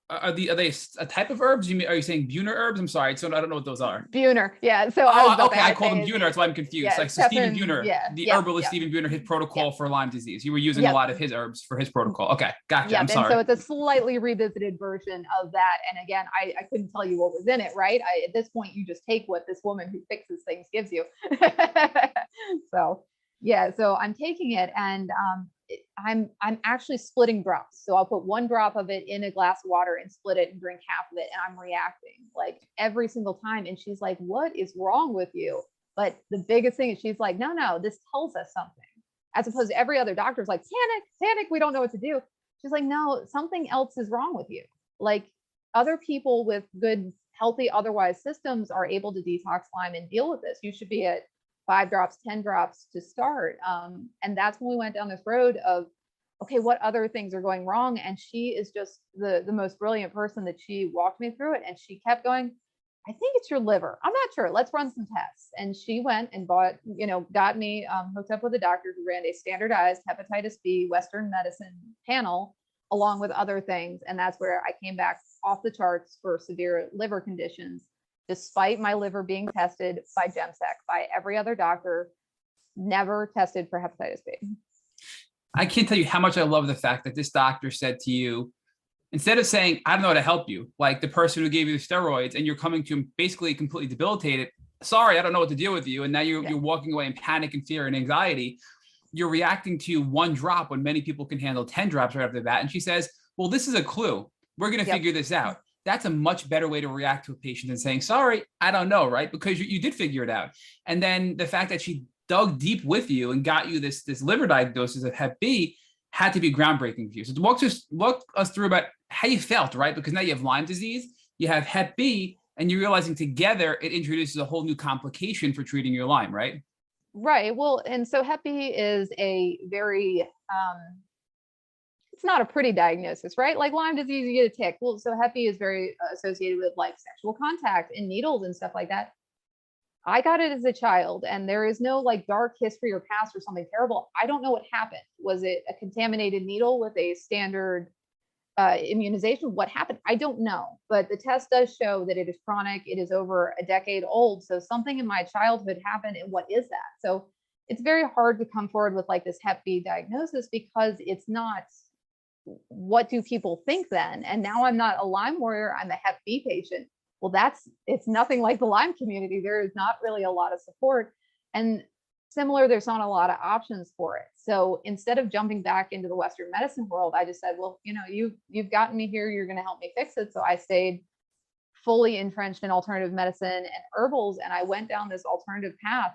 are they a type of herbs? Are you saying Buhner herbs? I'm sorry, so I don't know what those are. Buhner, yeah. So I call them Buhner. That's why I'm confused. Yeah, so Stephen Buhner, the herbalist Stephen Buhner, his protocol for Lyme disease. You were using a lot of his herbs for his protocol. Okay, gotcha. I'm sorry. And so it's a slightly revisited version of that. And again, I couldn't tell you what was in it, right? At this point, you just take what this woman who fixes things gives you. So I'm taking it, and I'm actually splitting drops. So I'll put 1 drop of it in a glass of water and split it and drink half of it. And I'm reacting like every single time. And she's like, what is wrong with you? But the biggest thing is she's like, no, this tells us something. As opposed to every other doctor's like, panic, we don't know what to do. She's like, no, something else is wrong with you. Like, other people with good, healthy, otherwise systems are able to detox Lyme and deal with this. You should be at 5 drops, 10 drops to start. And that's when we went down this road of, okay, what other things are going wrong? And she is just the most brilliant person that she walked me through it. And she kept going, I think it's your liver. I'm not sure. Let's run some tests. And she went and got me hooked up with a doctor who ran a standardized hepatitis B Western medicine panel, along with other things. And that's where I came back off the charts for severe liver conditions. Despite my liver being tested by GemSec, by every other doctor, never tested for hepatitis B. I can't tell you how much I love the fact that this doctor said to you, instead of saying, I don't know how to help you, like the person who gave you the steroids, and you're coming to him basically completely debilitated, sorry, I don't know what to deal with you. And now you're walking away in panic and fear and anxiety. you're reacting to one drop when many people can handle 10 drops right off the bat. And she says, well, this is a clue. We're going to figure this out. That's a much better way to react to a patient than saying, sorry, I don't know, right? Because you did figure it out. And then the fact that she dug deep with you and got you this liver diagnosis of Hep B had to be groundbreaking for you. So walk us through about how you felt, right? Because now you have Lyme disease, you have Hep B, and you're realizing together it introduces a whole new complication for treating your Lyme, right? Right. Well, and so Hep B is a very, it's not a pretty diagnosis, right? Like Lyme disease, you get a tick. Well, so Hep B is very associated with like sexual contact and needles and stuff like that. I got it as a child, and there is no like dark history or past or something terrible. I don't know what happened. Was it a contaminated needle with a standard immunization? What happened? I don't know, but the test does show that it is chronic. It is over a decade old. So something in my childhood happened, and what is that? So it's very hard to come forward with like this Hep B diagnosis because it's not, what do people think then? And now I'm not a Lyme warrior, I'm a Hep B patient. Well, it's nothing like the Lyme community. There is not really a lot of support, and similar, there's not a lot of options for it. So instead of jumping back into the Western medicine world, I just said, well, you've gotten me here, you're going to help me fix it. So I stayed fully entrenched in alternative medicine and herbals, and I went down this alternative path.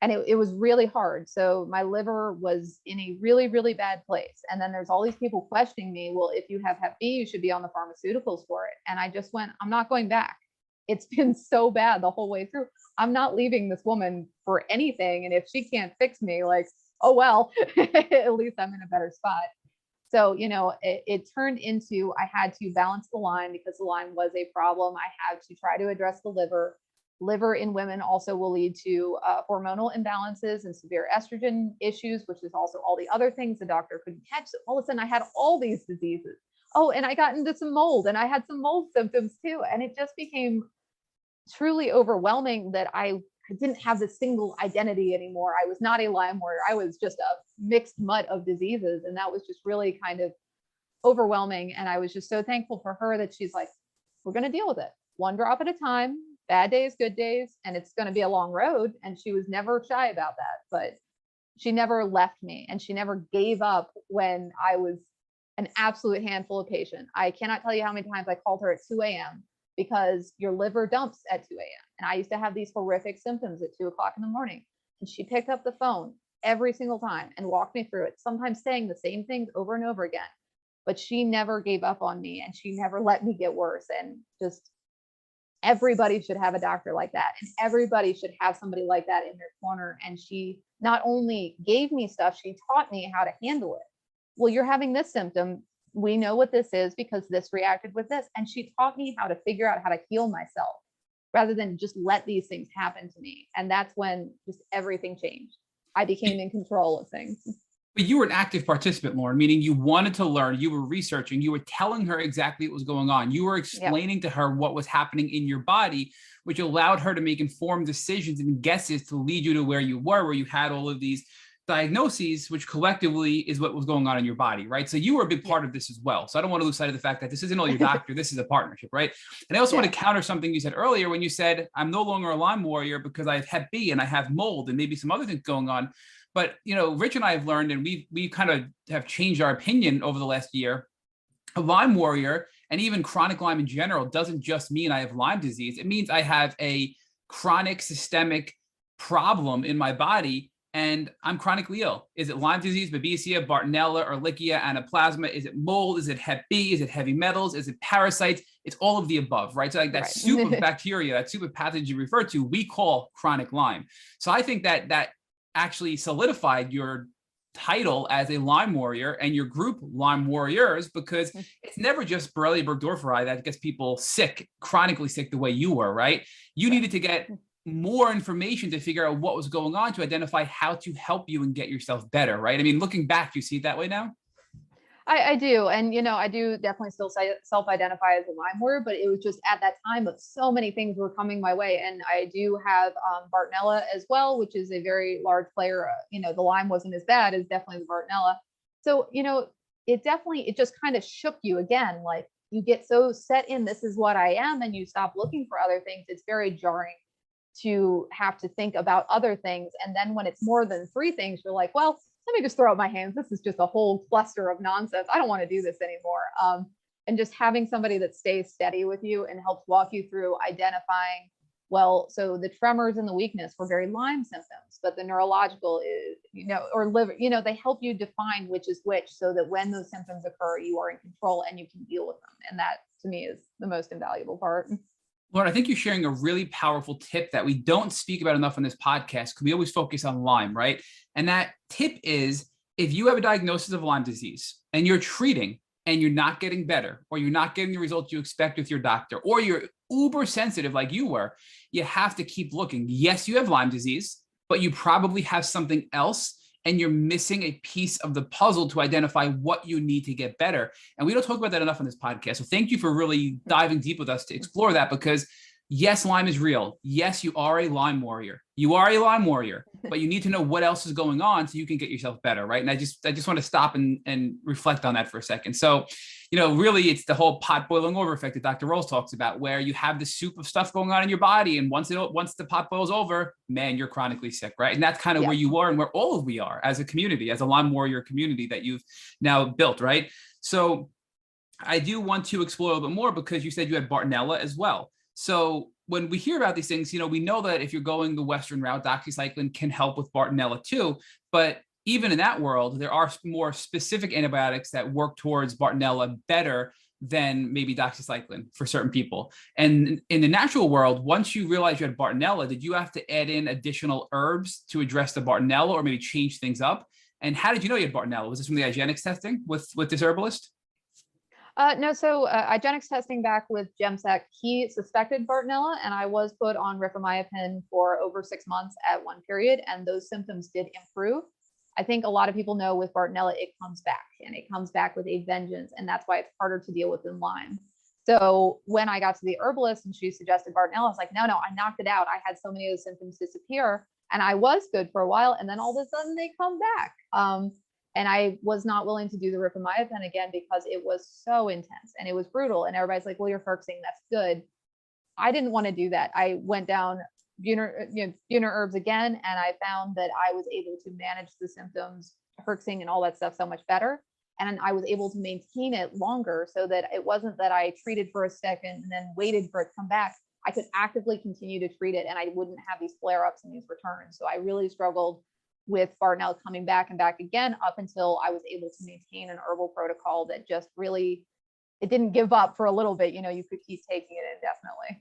And it was really hard. So my liver was in a really, really bad place. And then there's all these people questioning me, well, if you have Hep B, you should be on the pharmaceuticals for it. And I just went, I'm not going back. It's been so bad the whole way through. I'm not leaving this woman for anything. And if she can't fix me, like, oh, well, at least I'm in a better spot. So, it turned into, I had to balance the Lyme because the Lyme was a problem. I had to try to address the liver. Liver in women also will lead to hormonal imbalances and severe estrogen issues, which is also all the other things the doctor couldn't catch. So all of a sudden I had all these diseases. Oh, and I got into some mold, and I had some mold symptoms too. And it just became truly overwhelming that I didn't have this single identity anymore. I was not a Lyme warrior. I was just a mixed mutt of diseases. And that was just really kind of overwhelming. And I was just so thankful for her that she's like, we're going to deal with it one drop at a time. Bad days, good days, and it's going to be a long road. And she was never shy about that, but she never left me, and she never gave up when I was an absolute handful of patient. I cannot tell you how many times I called her at 2 a.m. because your liver dumps at 2 a.m. And I used to have these horrific symptoms at 2 o'clock in the morning. And she picked up the phone every single time and walked me through it, sometimes saying the same things over and over again. But she never gave up on me, and she never let me get worse. And just everybody should have a doctor like that, and everybody should have somebody like that in their corner. And she not only gave me stuff, she taught me how to handle it. Well, you're having this symptom. We know what this is because this reacted with this. And she taught me how to figure out how to heal myself rather than just let these things happen to me. And that's when just everything changed. I became in control of things. But you were an active participant, Lauren, meaning you wanted to learn, you were researching, you were telling her exactly what was going on. You were explaining to her what was happening in your body, which allowed her to make informed decisions and guesses to lead you to where you were, where you had all of these diagnoses, which collectively is what was going on in your body, right? So you were a big part of this as well. So I don't want to lose sight of the fact that this isn't only your doctor, this is a partnership, right? And I also want to counter something you said earlier when you said, I'm no longer a Lyme warrior because I have Hep B and I have mold and maybe some other things going on. But, Rich and I have learned, and we kind of have changed our opinion over the last year. A Lyme warrior, and even chronic Lyme in general, doesn't just mean I have Lyme disease. It means I have a chronic systemic problem in my body, and I'm chronically ill. Is it Lyme disease, Babesia, Bartonella, Ehrlichia, Anaplasma? Is it mold? Is it Hep B? Is it heavy metals? Is it parasites? It's all of the above, right? So like that soup of bacteria, that soup of pathogens you refer to, we call chronic Lyme. So I think that actually solidified your title as a Lyme warrior and your group Lyme Warriors, because it's never just Borrelia burgdorferi that gets people sick, chronically sick the way you were, right? You needed to get more information to figure out what was going on to identify how to help you and get yourself better, right? I mean, looking back, do you see it that way now? I do. And, I do definitely still self-identify as a Lyme warrior, but it was just at that time of so many things were coming my way. And I do have Bartonella as well, which is a very large player. The Lyme wasn't as bad as definitely the Bartonella. So, it just kind of shook you again. Like you get so set in, this is what I am, and you stop looking for other things. It's very jarring. to have to think about other things. And then when it's more than 3 things, you're like, well, let me just throw up my hands. This is just a whole cluster of nonsense. I don't want to do this anymore. And just having somebody that stays steady with you and helps walk you through identifying, well, so the tremors and the weakness were very Lyme symptoms, but the neurological is, or liver, they help you define which is which, so that when those symptoms occur, you are in control and you can deal with them. And that to me is the most invaluable part. Lauren, I think you're sharing a really powerful tip that we don't speak about enough on this podcast, because we always focus on Lyme, right? And that tip is, if you have a diagnosis of Lyme disease and you're treating and you're not getting better, or you're not getting the results you expect with your doctor, or you're uber sensitive like you were, you have to keep looking. Yes, you have Lyme disease, but you probably have something else, and you're missing a piece of the puzzle to identify what you need to get better. And we don't talk about that enough on this podcast. So thank you for really diving deep with us to explore that, because yes, Lyme is real. Yes, you are a Lyme warrior. You are a Lyme warrior, but you need to know what else is going on so you can get yourself better, right? And I just want to stop and reflect on that for a second. So, really it's the whole pot boiling over effect that Dr. Rose talks about, where you have the soup of stuff going on in your body. And once the pot boils over, man, you're chronically sick, right? And that's kind of where you are, and where all of we are as a community, as a Lyme warrior community that you've now built, right? So I do want to explore a little bit more, because you said you had Bartonella as well. So when we hear about these things, we know that if you're going the Western route, doxycycline can help with Bartonella too. But even in that world, there are more specific antibiotics that work towards Bartonella better than maybe doxycycline for certain people. And in the natural world, once you realize you had Bartonella, did you have to add in additional herbs to address the Bartonella, or maybe change things up? And how did you know you had Bartonella? Was this from the IGeneX testing with this herbalist? No, so IGeneX testing back with GemSec, he suspected Bartonella, and I was put on rifamycin for over 6 months at one period, and those symptoms did improve. I think a lot of people know with Bartonella, it comes back, and it comes back with a vengeance, and that's why it's harder to deal with than Lyme. So when I got to the herbalist and she suggested Bartonella, I was like, no, I knocked it out. I had so many of those symptoms disappear, and I was good for a while, and then all of a sudden they come back. And I was not willing to do the rifamycin again, because it was so intense and it was brutal. And everybody's like, well, you're herxing, that's good. I didn't want to do that. I went down Buhner herbs again, and I found that I was able to manage the symptoms, herxing and all that stuff, so much better. And I was able to maintain it longer, so that it wasn't that I treated for a second and then waited for it to come back. I could actively continue to treat it, and I wouldn't have these flare-ups and these returns. So I really struggled with Bartonella coming back and back again, up until I was able to maintain an herbal protocol that just really, it didn't give up for a little bit. You could keep taking it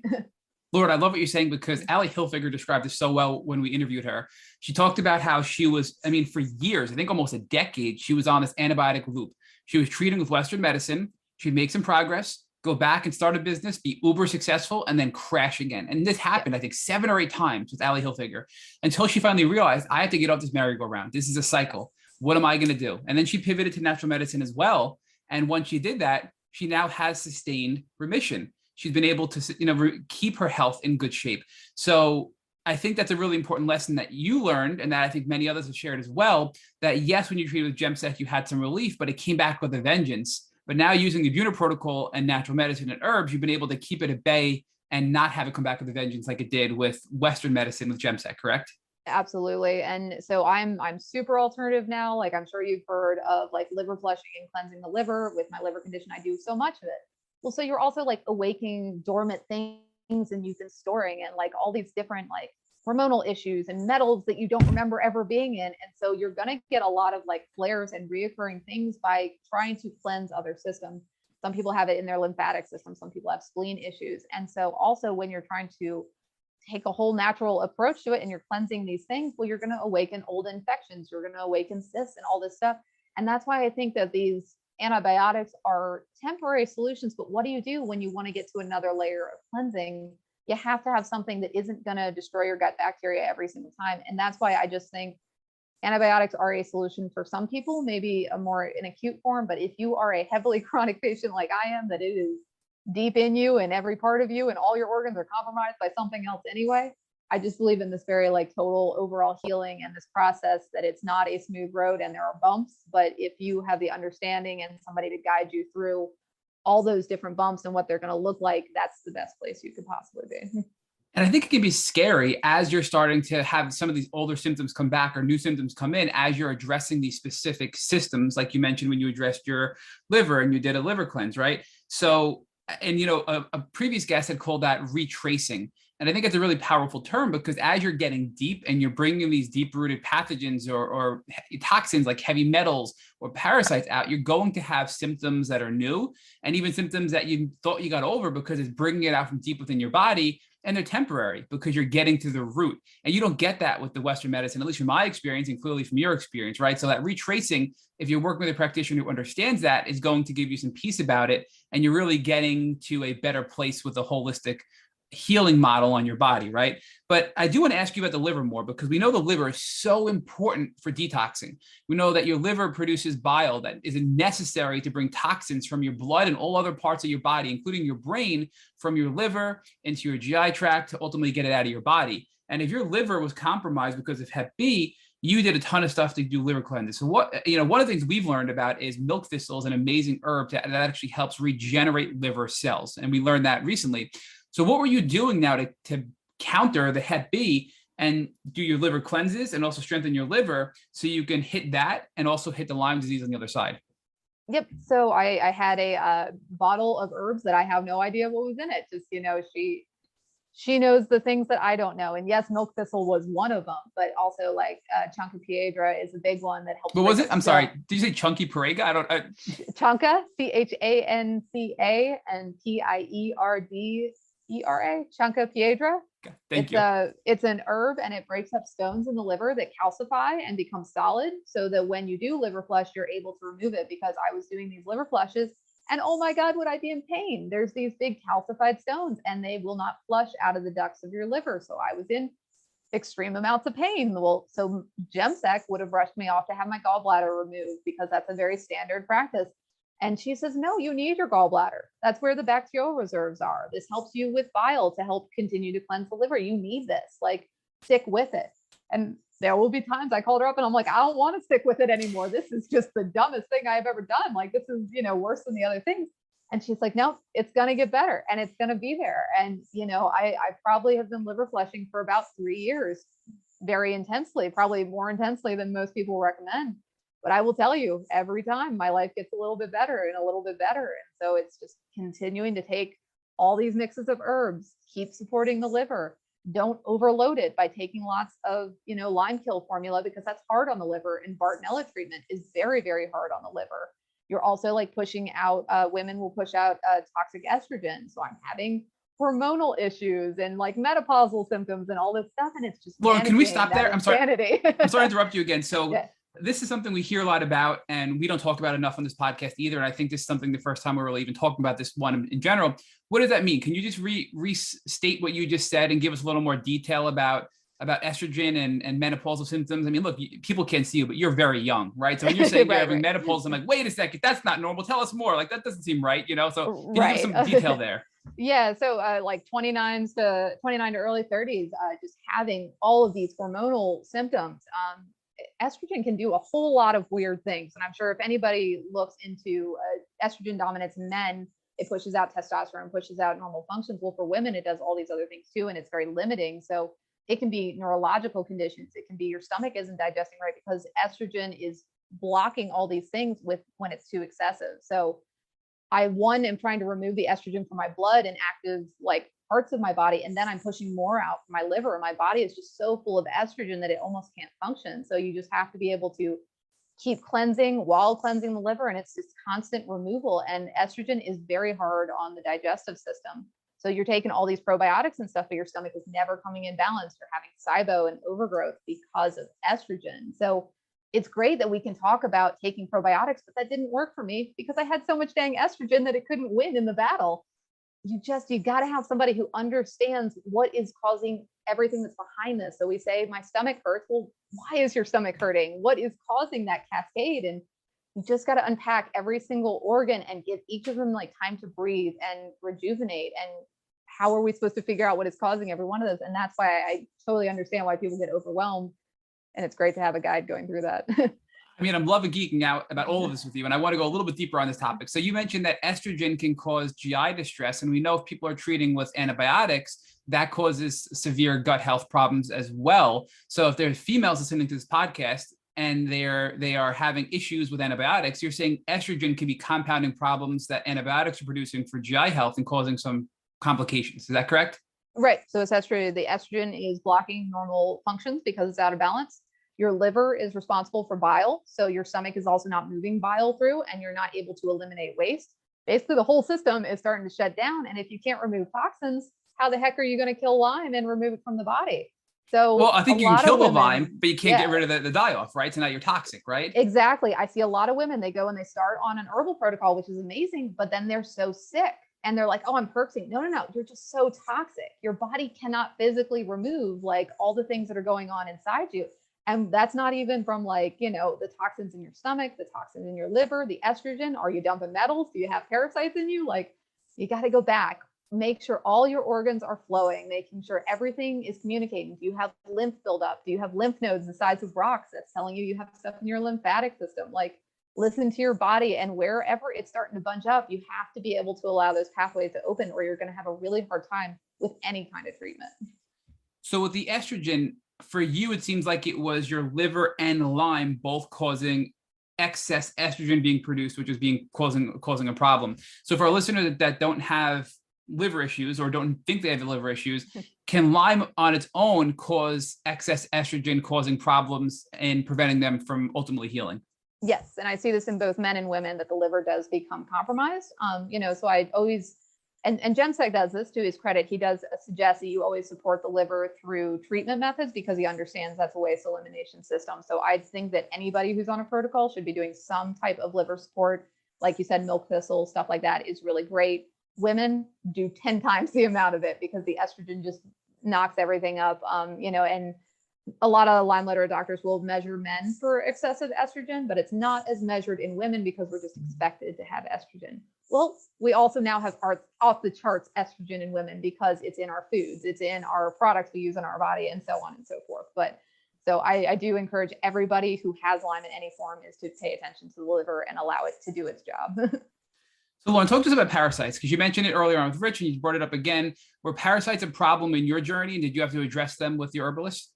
indefinitely. Lord, I love what you're saying, because Ali Hilfiger described this so well when we interviewed her. She talked about how she was, for years, I think almost a decade, she was on this antibiotic loop. She was treating with Western medicine. She'd make some progress, go back and start a business, be uber successful, and then crash again. And this happened, I think, 7 or 8 times with Ali Hilfiger, until she finally realized, I have to get off this merry-go-round. This is a cycle. What am I going to do? And then she pivoted to natural medicine as well. And once she did that, she now has sustained remission. She's been able to, keep her health in good shape. So I think that's a really important lesson that you learned, and that I think many others have shared as well, that yes, when you treated with GemSec, you had some relief, but it came back with a vengeance. But now, using the Buhner protocol and natural medicine and herbs, you've been able to keep it at bay and not have it come back with a vengeance like it did with Western medicine with GemSec, correct? Absolutely. And so I'm super alternative now. Like, I'm sure you've heard of like liver flushing and cleansing the liver. With my liver condition, I do so much of it. Well, so you're also like awakening dormant things and you've been storing, and like all these different like hormonal issues and metals that you don't remember ever being in. And so you're going to get a lot of like flares and reoccurring things by trying to cleanse other systems. Some people have it in their lymphatic system. Some people have spleen issues. And so also when you're trying to take a whole natural approach to it and you're cleansing these things, well, you're going to awaken old infections. You're going to awaken cysts and all this stuff. And that's why I think that these antibiotics are temporary solutions. But what do you do when you want to get to another layer of cleansing? You have to have something that isn't going to destroy your gut bacteria every single time. And that's why I just think antibiotics are a solution for some people, maybe a more in acute form. But if you are a heavily chronic patient like I am, that it is deep in you and every part of you and all your organs are compromised by something else anyway, I just believe in this very like total overall healing and this process, that it's not a smooth road and there are bumps. But if you have the understanding and somebody to guide you through all those different bumps and what they're going to look like, that's the best place you could possibly be. And I think it can be scary as you're starting to have some of these older symptoms come back or new symptoms come in as you're addressing these specific systems, like you mentioned when you addressed your liver and you did a liver cleanse, right? So, and a previous guest had called that retracing. And I think it's a really powerful term because as you're getting deep and you're bringing these deep-rooted pathogens or toxins like heavy metals or parasites out, you're going to have symptoms that are new and even symptoms that you thought you got over because it's bringing it out from deep within your body. And they're temporary because you're getting to the root. And you don't get that with the Western medicine, at least from my experience and clearly from your experience, right? So that retracing, if you're working with a practitioner who understands that, is going to give you some peace about it. And you're really getting to a better place with a holistic healing model on your body, right? But I do want to ask you about the liver more because we know the liver is so important for detoxing. We know that your liver produces bile that is necessary to bring toxins from your blood and all other parts of your body, including your brain, from your liver into your GI tract to ultimately get it out of your body. And if your liver was compromised because of Hep B, you did a ton of stuff to do liver cleanses. So one of the things we've learned about is milk thistle is an amazing herb that actually helps regenerate liver cells. And we learned that recently. So what were you doing now to counter the Hep B and do your liver cleanses and also strengthen your liver so you can hit that and also hit the Lyme disease on the other side? Yep. So I had a bottle of herbs that I have no idea what was in it. Just, she knows the things that I don't know. And yes, milk thistle was one of them, but also like Chunka piedra is a big one that helps. What was it? I'm sorry. Did you say chunky parega? Chunka, Chanca, and Pierdera. Chunka piedra. Okay, thank you. It's an herb and it breaks up stones in the liver that calcify and become solid so that when you do liver flush, you're able to remove it, because I was doing these liver flushes and oh my God, would I be in pain? There's these big calcified stones and they will not flush out of the ducts of your liver. So I was in extreme amounts of pain. Well, so Gemsec would have rushed me off to have my gallbladder removed because that's a very standard practice. And she says, no, you need your gallbladder. That's where the bacterial reserves are. This helps you with bile to help continue to cleanse the liver. You need this, like, stick with it. And there will be times I called her up and I'm like, I don't want to stick with it anymore. This is just the dumbest thing I've ever done. Like, this is, worse than the other things. And she's like, no, it's going to get better and it's going to be there. And, I probably have been liver flushing for about 3 years, very intensely, probably more intensely than most people recommend. But I will tell you, every time my life gets a little bit better and a little bit better. And so it's just continuing to take all these mixes of herbs, keep supporting the liver. Don't overload it by taking lots of, Lyme kill formula, because that's hard on the liver. And Bartonella treatment is very, very hard on the liver. You're also like pushing out, women will push out toxic estrogen. So I'm having hormonal issues and like menopausal symptoms and all this stuff. And it's just, Lauren, can we stop there? I'm sorry. I'm sorry to interrupt you again. So yeah. This is something we hear a lot about and we don't talk about enough on this podcast either. And I think this is something the first time we're really even talking about this one in general. What does that mean? Can you just restate what you just said and give us a little more detail about estrogen and menopausal symptoms? I mean, look, people can't see you, but you're very young, right? So when you're saying you're having menopause, I'm like, wait a second, that's not normal. Tell us more. Like, that doesn't seem right, So can you give some detail there? Yeah. So like 29 to early 30s, just having all of these hormonal symptoms. Estrogen can do a whole lot of weird things. And I'm sure if anybody looks into estrogen dominance in men, it pushes out testosterone, pushes out normal functions. Well, for women, it does all these other things too. And it's very limiting. So it can be neurological conditions. It can be your stomach isn't digesting right because estrogen is blocking all these things when it's too excessive. So I am trying to remove the estrogen from my blood and active like parts of my body. And then I'm pushing more out from my liver. And my body is just so full of estrogen that it almost can't function. So you just have to be able to keep cleansing while cleansing the liver. And it's just constant removal. And estrogen is very hard on the digestive system. So you're taking all these probiotics and stuff, but your stomach is never coming in balance. You're having SIBO and overgrowth because of estrogen. So it's great that we can talk about taking probiotics, but that didn't work for me because I had so much dang estrogen that it couldn't win in the battle. You got to have somebody who understands what is causing everything that's behind this. So we say, my stomach hurts. Well, why is your stomach hurting? What is causing that cascade? And you just got to unpack every single organ and give each of them like time to breathe and rejuvenate. And how are we supposed to figure out what is causing every one of those? And that's why I totally understand why people get overwhelmed. And it's great to have a guide going through that. I mean, I'm loving geeking out about all of this with you. And I want to go a little bit deeper on this topic. So you mentioned that estrogen can cause GI distress. And we know if people are treating with antibiotics, that causes severe gut health problems as well. So if there's females listening to this podcast and they are having issues with antibiotics, you're saying estrogen can be compounding problems that antibiotics are producing for GI health and causing some complications. Is that correct? Right. So essentially, the estrogen is blocking normal functions because it's out of balance. Your liver is responsible for bile. So your stomach is also not moving bile through, and you're not able to eliminate waste. Basically, the whole system is starting to shut down. And if you can't remove toxins, how the heck are you going to kill Lyme and remove it from the body? So, well, I think you can kill the Lyme, but you can't yeah, get rid of the die-off, right? So now you're toxic, right? Exactly. I see a lot of women, they go and they start on an herbal protocol, which is amazing, but then they're so sick and they're like, oh, I'm perksing. No, you're just so toxic. Your body cannot physically remove like all the things that are going on inside you. And that's not even from like, you know, the toxins in your stomach, the toxins in your liver, the estrogen. Are you dumping metals? Do you have parasites in you? Like, you got to go back, make sure all your organs are flowing, making sure everything is communicating. Do you have lymph buildup? Do you have lymph nodes the size of rocks that's telling you have stuff in your lymphatic system? Like, listen to your body, and wherever it's starting to bunch up, you have to be able to allow those pathways to open, or you're going to have a really hard time with any kind of treatment. So with the estrogen, for you, it seems like it was your liver and Lyme both causing excess estrogen being produced, which is causing a problem. So for our listeners that don't have liver issues or don't think they have liver issues, can Lyme on its own cause excess estrogen, causing problems and preventing them from ultimately healing? Yes. And I see this in both men and women, that the liver does become compromised. So I always, and Gemsek does this to his credit. He does suggest that you always support the liver through treatment methods because he understands that's a waste elimination system. So I think that anybody who's on a protocol should be doing some type of liver support. Like you said, milk thistle, stuff like that is really great. Women do 10 times the amount of it because the estrogen just knocks everything up. And a lot of Lyme litter doctors will measure men for excessive estrogen, but it's not as measured in women because we're just expected to have estrogen. Well, we also now have our off the charts estrogen in women because it's in our foods, it's in our products we use in our body, and so on and so forth. But so I do encourage everybody who has Lyme in any form is to pay attention to the liver and allow it to do its job. So Lauren, talk to us about parasites, because you mentioned it earlier on with Rich and you brought it up again. Were parasites a problem in your journey, and did you have to address them with your herbalist?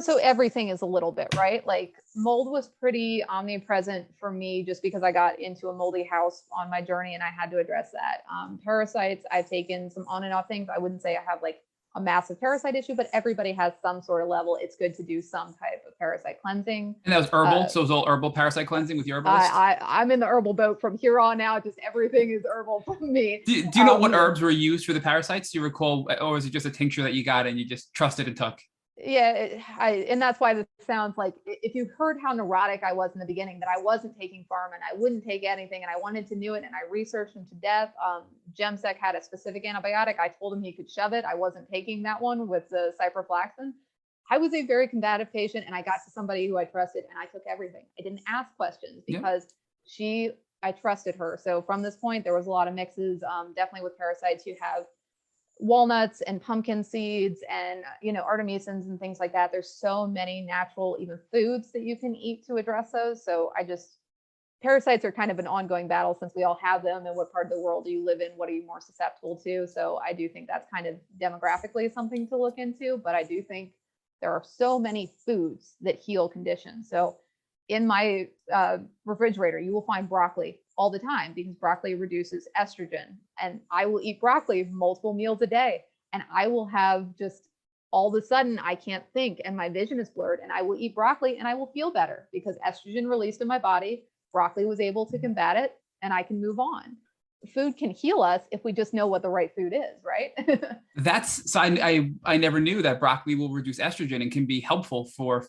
So everything is a little bit, right? Like mold was pretty omnipresent for me just because I got into a moldy house on my journey and I had to address that. Parasites, I've taken some on and off things. I wouldn't say I have like a massive parasite issue, but everybody has some sort of level. It's good to do some type of parasite cleansing. And that was herbal. So it was all herbal parasite cleansing with your herbalist? I'm in the herbal boat from here on out. Just everything is herbal for me. Do you know what herbs were used for the parasites? Do you recall, or was it just a tincture that you got and you just trusted and took? Yeah, and that's why this sounds like, if you heard how neurotic I was in the beginning, that I wasn't taking pharma and I wouldn't take anything and I wanted to know it and I researched him to death. Gemsek had a specific antibiotic. I told him he could shove it. I wasn't taking that one with the ciprofloxacin. I was a very combative patient and I got to somebody who I trusted and I took everything. I didn't ask questions because I trusted her. So from this point, there was a lot of mixes. Definitely with parasites, you have walnuts and pumpkin seeds and artemisins and things like that. There's so many natural even foods that you can eat to address those. So parasites are kind of an ongoing battle since we all have them, and what part of the world do you live in, what are you more susceptible to? So I do think that's kind of demographically something to look into, but I do think there are so many foods that heal conditions. So in my refrigerator, you will find broccoli all the time because broccoli reduces estrogen, and I will eat broccoli multiple meals a day, and I will have just all of a sudden I can't think and my vision is blurred, and I will eat broccoli and I will feel better because estrogen released in my body, broccoli was able to combat it, and I can move on. Food can heal us if we just know what the right food is, right? I never knew that broccoli will reduce estrogen and can be helpful for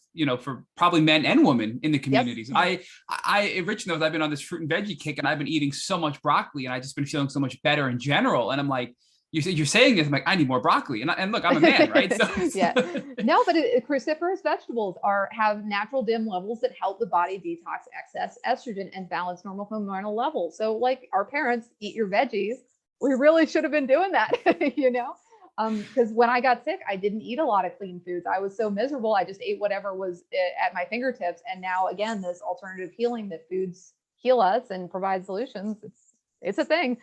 probably men and women in the communities. Yep. Rich knows I've been on this fruit and veggie kick and I've been eating so much broccoli and I've just been feeling so much better in general. And I'm like, you're saying this, I'm like, I need more broccoli. And look, I'm a man, right? So, yeah. No, but cruciferous vegetables have natural dim levels that help the body detox excess estrogen and balance normal hormonal levels. So like our parents, eat your veggies. We really should have been doing that, because when I got sick, I didn't eat a lot of clean foods. I was so miserable. I just ate whatever was at my fingertips. And now again, this alternative healing that foods heal us and provide solutions. it's a thing.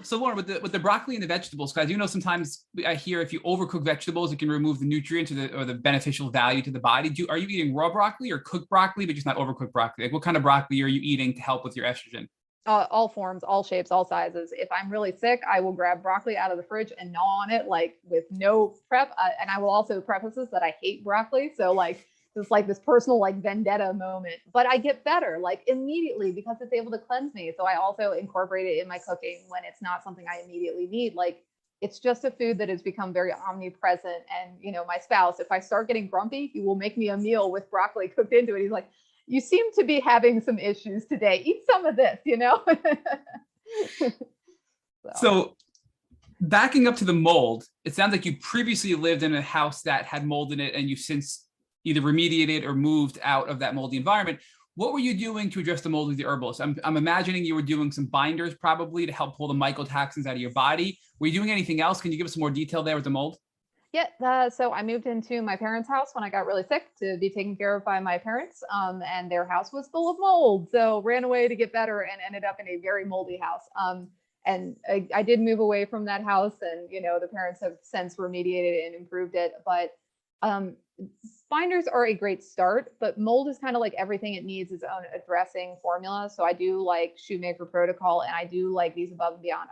So Lauren, with the broccoli and the vegetables, because I do know sometimes I hear if you overcook vegetables, it can remove the nutrients or the beneficial value to the body. Are you eating raw broccoli or cooked broccoli, but just not overcooked broccoli? Like what kind of broccoli are you eating to help with your estrogen? All forms, all shapes, all sizes. If I'm really sick, I will grab broccoli out of the fridge and gnaw on it like with no prep. And I will also preface this that I hate broccoli. So like it's like this personal like vendetta moment, but I get better like immediately because it's able to cleanse me. So I also incorporate it in my cooking when it's not something I immediately need. Like it's just a food that has become very omnipresent. And you know, my spouse, if I start getting grumpy, he will make me a meal with broccoli cooked into it. He's like, you seem to be having some issues today. Eat some of this, you know? So backing up to the mold, it sounds like you previously lived in a house that had mold in it and you've since either remediated or moved out of that moldy environment. What were you doing to address the mold with the herbalist? I'm imagining you were doing some binders probably to help pull the mycotoxins out of your body. Were you doing anything else? Can you give us some more detail there with the mold? Yeah, so I moved into my parents' house when I got really sick to be taken care of by my parents, and their house was full of mold. So ran away to get better and ended up in a very moldy house. And I did move away from that house, and you know the parents have since remediated and improved it. But binders are a great start, but mold is kind of like everything; it needs its own addressing formula. So I do like Shoemaker Protocol, and I do like these above and beyond.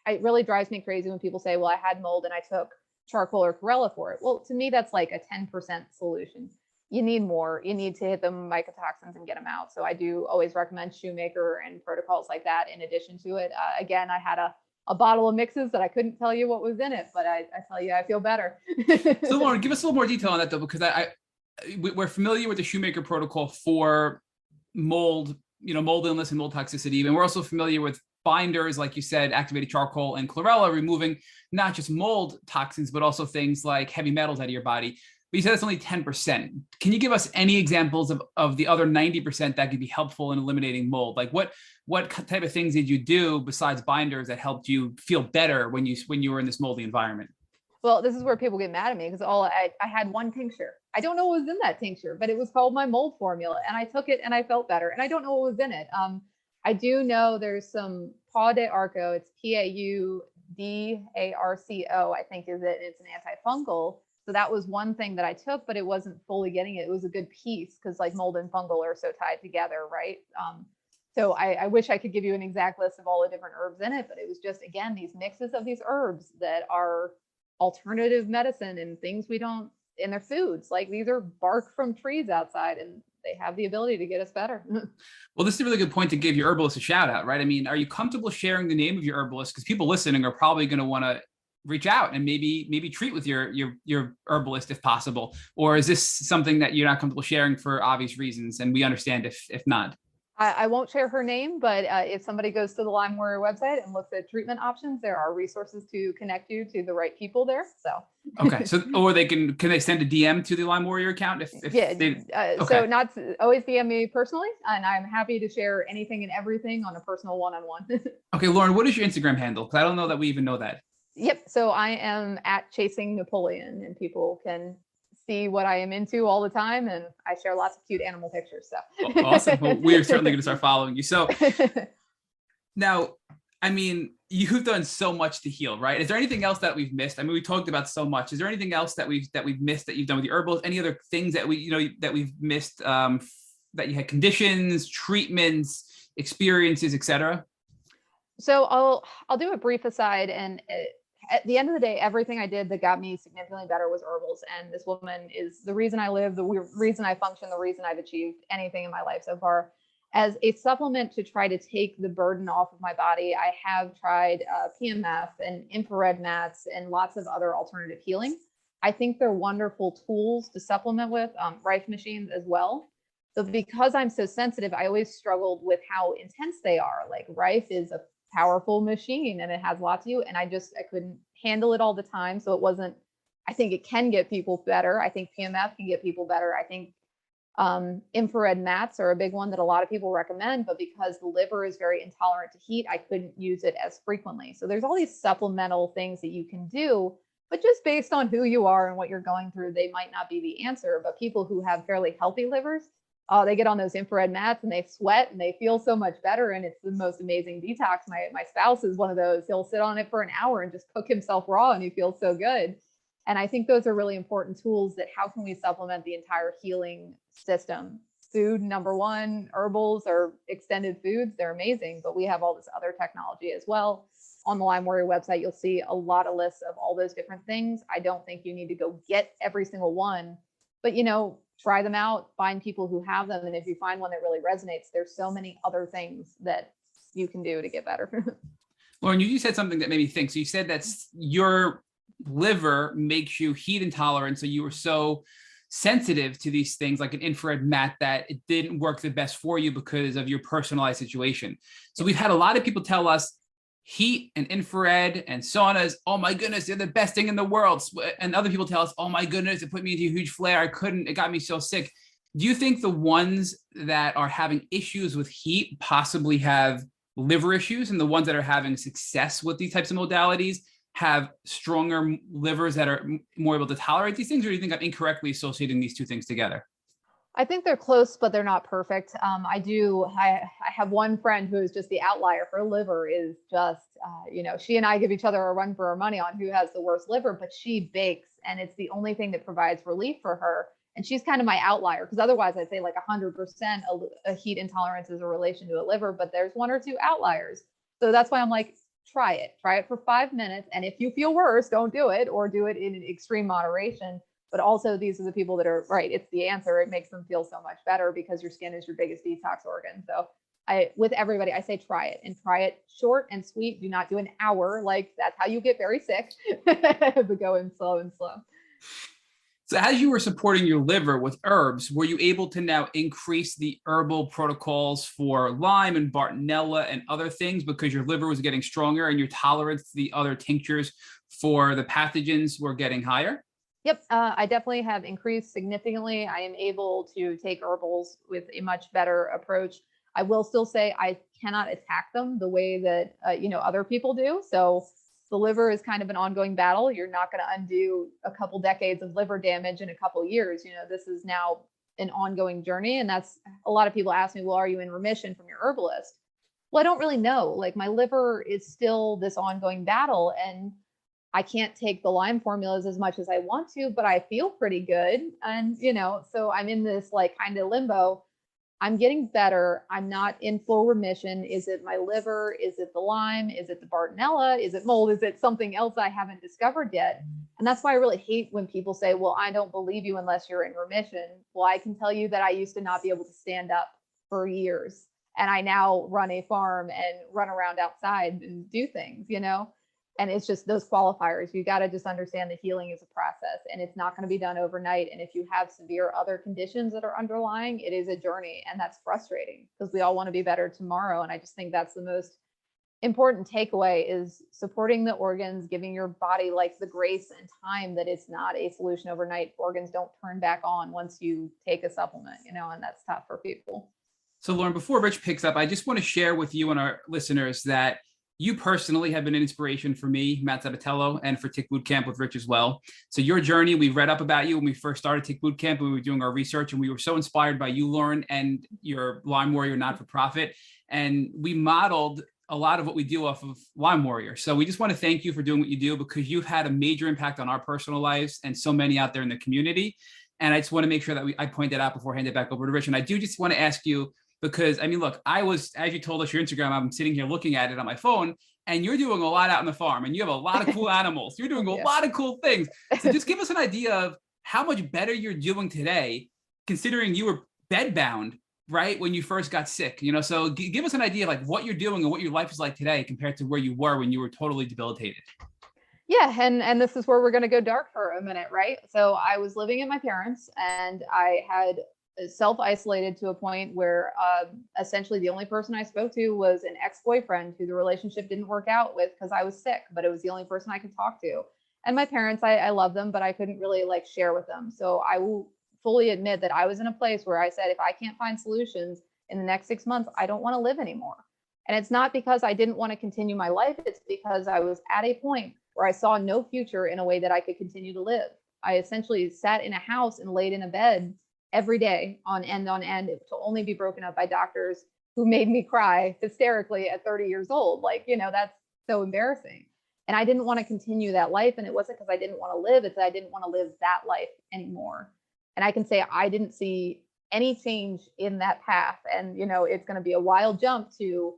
It really drives me crazy when people say, "Well, I had mold and I took charcoal or chlorella for it." Well, to me, that's like a 10% solution. You need more. You need to hit the mycotoxins and get them out. So I do always recommend Shoemaker and protocols like that in addition to it. Again, I had a bottle of mixes that I couldn't tell you what was in it, but I tell you, I feel better. So Lauren, give us a little more detail on that though, because we're familiar with the Shoemaker protocol for mold, mold illness and mold toxicity. And we're also familiar with binders, like you said, activated charcoal and chlorella, removing not just mold toxins, but also things like heavy metals out of your body. But you said it's only 10%. Can you give us any examples of the other 90% that could be helpful in eliminating mold? Like what type of things did you do besides binders that helped you feel better when you were in this moldy environment? Well, this is where people get mad at me because I had one tincture. I don't know what was in that tincture, but it was called my mold formula, and I took it and I felt better. And I don't know what was in it. I do know there's some Pau d'Arco. It's Paudarco, I think is it. It's an antifungal. So that was one thing that I took, but it wasn't fully getting it. It was a good piece because like mold and fungal are so tied together, right? So I wish I could give you an exact list of all the different herbs in it, but it was just, again, these mixes of these herbs that are alternative medicine and things we don't in their foods. Like these are bark from trees outside and they have the ability to get us better. Well, this is a really good point to give your herbalist a shout out, right? I mean, are you comfortable sharing the name of your herbalist? Because people listening are probably going to want to reach out and maybe treat with your herbalist if possible. Or is this something that you're not comfortable sharing for obvious reasons? And we understand if not. I won't share her name, but if somebody goes to the Lyme Warrior website and looks at treatment options, there are resources to connect you to the right people there. So okay, so or can they send a DM to the Lyme Warrior account? Okay. So not always DM me personally, and I'm happy to share anything and everything on a personal one-on-one. Okay, Lauren, what is your Instagram handle? Because I don't know that we even know that. Yep. So I am at Chasing Napoleon, and people can see what I am into all the time, and I share lots of cute animal pictures. So awesome. Well, we're certainly going to start following you. So now, I mean, you've done so much to heal, right? Is there anything else that we've missed? I mean, we talked about so much. Is there anything else that we've missed that you've done with your herbals? Any other things that we've missed, that you had conditions, treatments, experiences, etc.? So I'll do a brief aside, and at the end of the day, everything I did that got me significantly better was herbals. And this woman is the reason I live, the reason I function, the reason I've achieved anything in my life so far. As a supplement to try to take the burden off of my body, I have tried PMF and infrared mats and lots of other alternative healing. I think they're wonderful tools to supplement with, Rife machines as well. So because I'm so sensitive, I always struggled with how intense they are. Like Rife is a powerful machine and it has lots of you, and I couldn't handle it all the time. So it wasn't, I think it can get people better. I think PMF can get people better. I think infrared mats are a big one that a lot of people recommend, but because the liver is very intolerant to heat, I couldn't use it as frequently. So there's all these supplemental things that you can do, but just based on who you are and what you're going through, they might not be the answer. But people who have fairly healthy livers, they get on those infrared mats and they sweat and they feel so much better. And it's the most amazing detox. My spouse is one of those. He'll sit on it for an hour and just cook himself raw and he feels so good. And I think those are really important tools that how can we supplement the entire healing system? Food, number one, herbals or extended foods, they're amazing, but we have all this other technology as well. On the Lyme Warrior website, you'll see a lot of lists of all those different things. I don't think you need to go get every single one, but try them out, find people who have them. And if you find one that really resonates, there's so many other things that you can do to get better. Lauren, you said something that made me think. So you said that your liver makes you heat intolerant. So you were so sensitive to these things like an infrared mat that it didn't work the best for you because of your personalized situation. So we've had a lot of people tell us heat and infrared and saunas, oh my goodness, they're the best thing in the world. And other people tell us, oh my goodness, it put me into a huge flare. It got me so sick. Do you think the ones that are having issues with heat possibly have liver issues, and the ones that are having success with these types of modalities have stronger livers that are more able to tolerate these things? Or do you think I'm incorrectly associating these two things together? I think they're close, but they're not perfect. I have one friend who is just the outlier. Her liver is just, she and I give each other a run for our money on who has the worst liver, but she bakes and it's the only thing that provides relief for her. And she's kind of my outlier, because otherwise I'd say like 100% a heat intolerance is a relation to a liver, but there's one or two outliers. So that's why I'm like, try it for 5 minutes. And if you feel worse, don't do it, or do it in extreme moderation. But also these are the people that are right. It's the answer. It makes them feel so much better because your skin is your biggest detox organ. So with everybody, I say try it, and try it short and sweet. Do not do an hour. Like that's how you get very sick, but go in slow and slow. So as you were supporting your liver with herbs, were you able to now increase the herbal protocols for Lyme and Bartonella and other things because your liver was getting stronger and your tolerance to the other tinctures for the pathogens were getting higher? Yep, I definitely have increased significantly. I am able to take herbals with a much better approach. I will still say I cannot attack them the way that other people do. So the liver is kind of an ongoing battle. You're not going to undo a couple decades of liver damage in a couple years. This is now an ongoing journey, and that's a lot of people ask me, well, are you in remission from your herbalist? Well, I don't really know. Like my liver is still this ongoing battle, and I can't take the Lyme formulas as much as I want to, but I feel pretty good. And, so I'm in this like kind of limbo. I'm getting better. I'm not in full remission. Is it my liver? Is it the Lyme? Is it the Bartonella? Is it mold? Is it something else I haven't discovered yet? And that's why I really hate when people say, well, I don't believe you unless you're in remission. Well, I can tell you that I used to not be able to stand up for years. And I now run a farm and run around outside and do things, And it's just those qualifiers. You got to just understand the healing is a process, and it's not going to be done overnight. And if you have severe other conditions that are underlying, it is a journey, and that's frustrating because we all want to be better tomorrow. And I just think that's the most important takeaway is supporting the organs, giving your body like the grace and time that it's not a solution overnight. Organs don't turn back on once you take a supplement, and that's tough for people. So Lauren, before Rich picks up, I just want to share with you and our listeners that you personally have been an inspiration for me, Matt Sabatello, and for Tick Bootcamp with Rich as well. So your journey, we read up about you when we first started Tick Bootcamp, and we were doing our research, and we were so inspired by you, Lauren, and your Lyme Warrior not-for-profit. And we modeled a lot of what we do off of Lyme Warrior. So we just want to thank you for doing what you do, because you've had a major impact on our personal lives and so many out there in the community. And I just want to make sure that I point that out before I hand it back over to Rich. And I do just want to ask you, because look, I was, as you told us your Instagram, I'm sitting here looking at it on my phone, and you're doing a lot out on the farm, and you have a lot of cool animals. You're doing a lot of cool things. So just give us an idea of how much better you're doing today, considering you were bedbound, right, when you first got sick. So give us an idea of like what you're doing and what your life is like today compared to where you were when you were totally debilitated. Yeah, and this is where we're going to go dark for a minute, right? So I was living at my parents', and I had self-isolated to a point where essentially the only person I spoke to was an ex-boyfriend who the relationship didn't work out with because I was sick, but it was the only person I could talk to. And my parents, I love them, but I couldn't really like share with them. So I will fully admit that I was in a place where I said, if I can't find solutions in the next 6 months, I don't want to live anymore. And it's not because I didn't want to continue my life. It's because I was at a point where I saw no future in a way that I could continue to live. I essentially sat in a house and laid in a bed every day on end to only be broken up by doctors who made me cry hysterically at 30 years old. Like, that's so embarrassing. And I didn't want to continue that life. And it wasn't because I didn't want to live, it's that I didn't want to live that life anymore. And I can say I didn't see any change in that path. And, it's going to be a wild jump to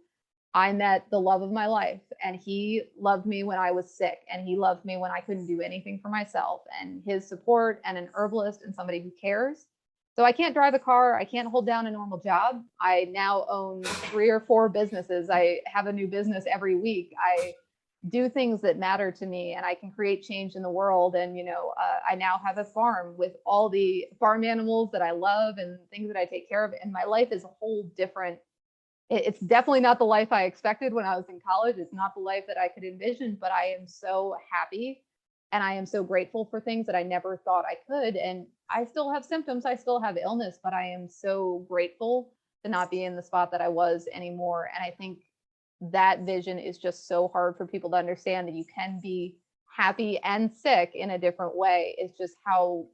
I met the love of my life, and he loved me when I was sick, and he loved me when I couldn't do anything for myself, and his support and an herbalist and somebody who cares. So I can't drive a car. I can't hold down a normal job. I now own 3 or 4 businesses. I have a new business every week. I do things that matter to me, and I can create change in the world. And, I now have a farm with all the farm animals that I love and things that I take care of. And my life is a whole different. It's definitely not the life I expected when I was in college. It's not the life that I could envision, but I am so happy, and I am so grateful for things that I never thought I could. And I still have symptoms. I still have illness, but I am so grateful to not be in the spot that I was anymore. And I think that vision is just so hard for people to understand, that you can be happy and sick in a different way. It's just how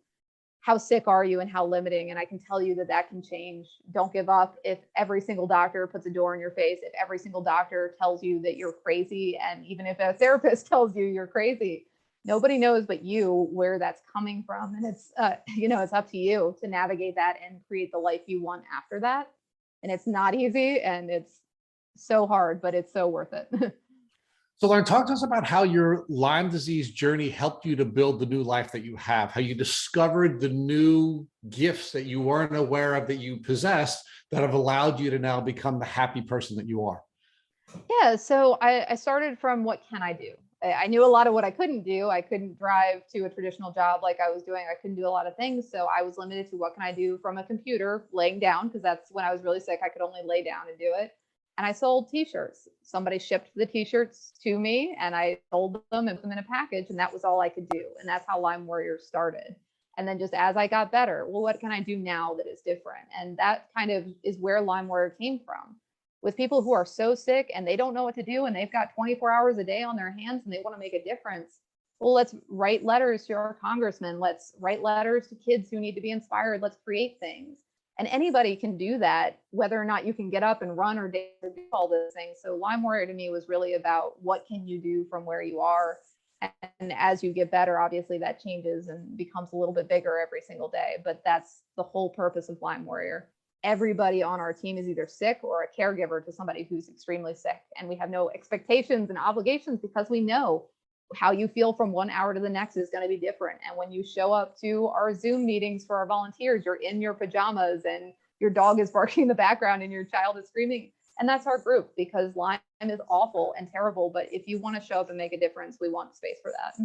sick are you and how limiting. And I can tell you that can change. Don't give up. If every single doctor puts a door in your face, if every single doctor tells you that you're crazy, and even if a therapist tells you you're crazy, nobody knows but you where that's coming from. And it's, it's up to you to navigate that and create the life you want after that. And it's not easy, and it's so hard, but it's so worth it. So Lauren, talk to us about how your Lyme disease journey helped you to build the new life that you have, how you discovered the new gifts that you weren't aware of that you possessed that have allowed you to now become the happy person that you are. Yeah, so I started from what can I do? I knew a lot of what I couldn't do. I couldn't drive to a traditional job like I was doing. I couldn't do a lot of things. So I was limited to what can I do from a computer, laying down, because that's when I was really sick. I could only lay down and do it. And I sold t-shirts. Somebody shipped the t-shirts to me, and I sold them and put them in a package, and that was all I could do. And that's how Lyme Warrior started. And then just as I got better, well, what can I do now that is different? And that kind of is where Lyme Warrior came from. With people who are so sick and they don't know what to do, and they've got 24 hours a day on their hands and they want to make a difference. Well, let's write letters to our congressmen. Let's write letters to kids who need to be inspired. Let's create things. And anybody can do that, whether or not you can get up and run or do all those things. So Lyme Warrior to me was really about what can you do from where you are. And as you get better, obviously that changes and becomes a little bit bigger every single day. But that's the whole purpose of Lyme Warrior. Everybody on our team is either sick or a caregiver to somebody who's extremely sick. And we have no expectations and obligations, because we know how you feel from 1 hour to the next is going to be different. And when you show up to our Zoom meetings for our volunteers, you're in your pajamas and your dog is barking in the background and your child is screaming. And that's our group, because Lyme is awful and terrible. But if you want to show up and make a difference, we want space for that.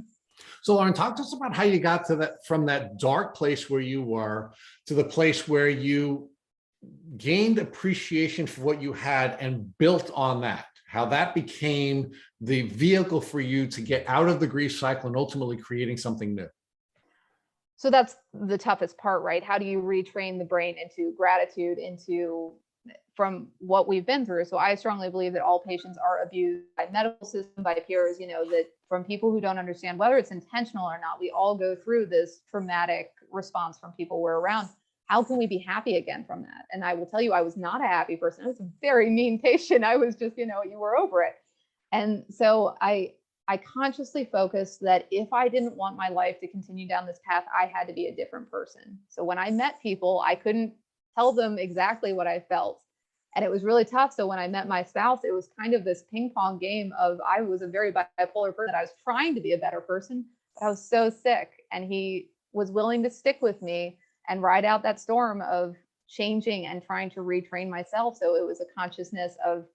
So Lauren, talk to us about how you got to that, from that dark place where you were to the place where you gained appreciation for what you had and built on that, how that became the vehicle for you to get out of the grief cycle and ultimately creating something new. So that's the toughest part, right? How do you retrain the brain into gratitude, from what we've been through? So I strongly believe that all patients are abused by medical system, by peers, that from people who don't understand whether it's intentional or not. We all go through this traumatic response from people we're around. How can we be happy again from that? And I will tell you, I was not a happy person. I was a very mean patient. I was just, you were over it. And so I consciously focused that if I didn't want my life to continue down this path, I had to be a different person. So when I met people, I couldn't tell them exactly what I felt. And it was really tough. So when I met my spouse, it was kind of this ping pong game of, I was a very bipolar person. I was trying to be a better person, but I was so sick. And he was willing to stick with me and ride out that storm of changing and trying to retrain myself. So it was a consciousness of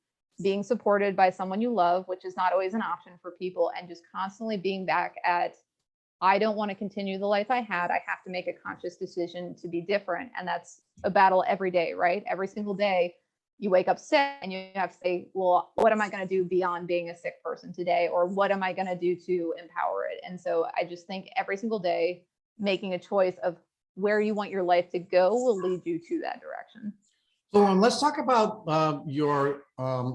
being supported by someone you love, which is not always an option for people, and just constantly being back at, I don't want to continue the life I had. I have to make a conscious decision to be different. And that's a battle every day, right? Every single day you wake up sick and you have to say, well, what am I going to do beyond being a sick person today? Or what am I going to do to empower it? And so I just think every single day, making a choice of where you want your life to go will lead you to that direction. So let's talk about your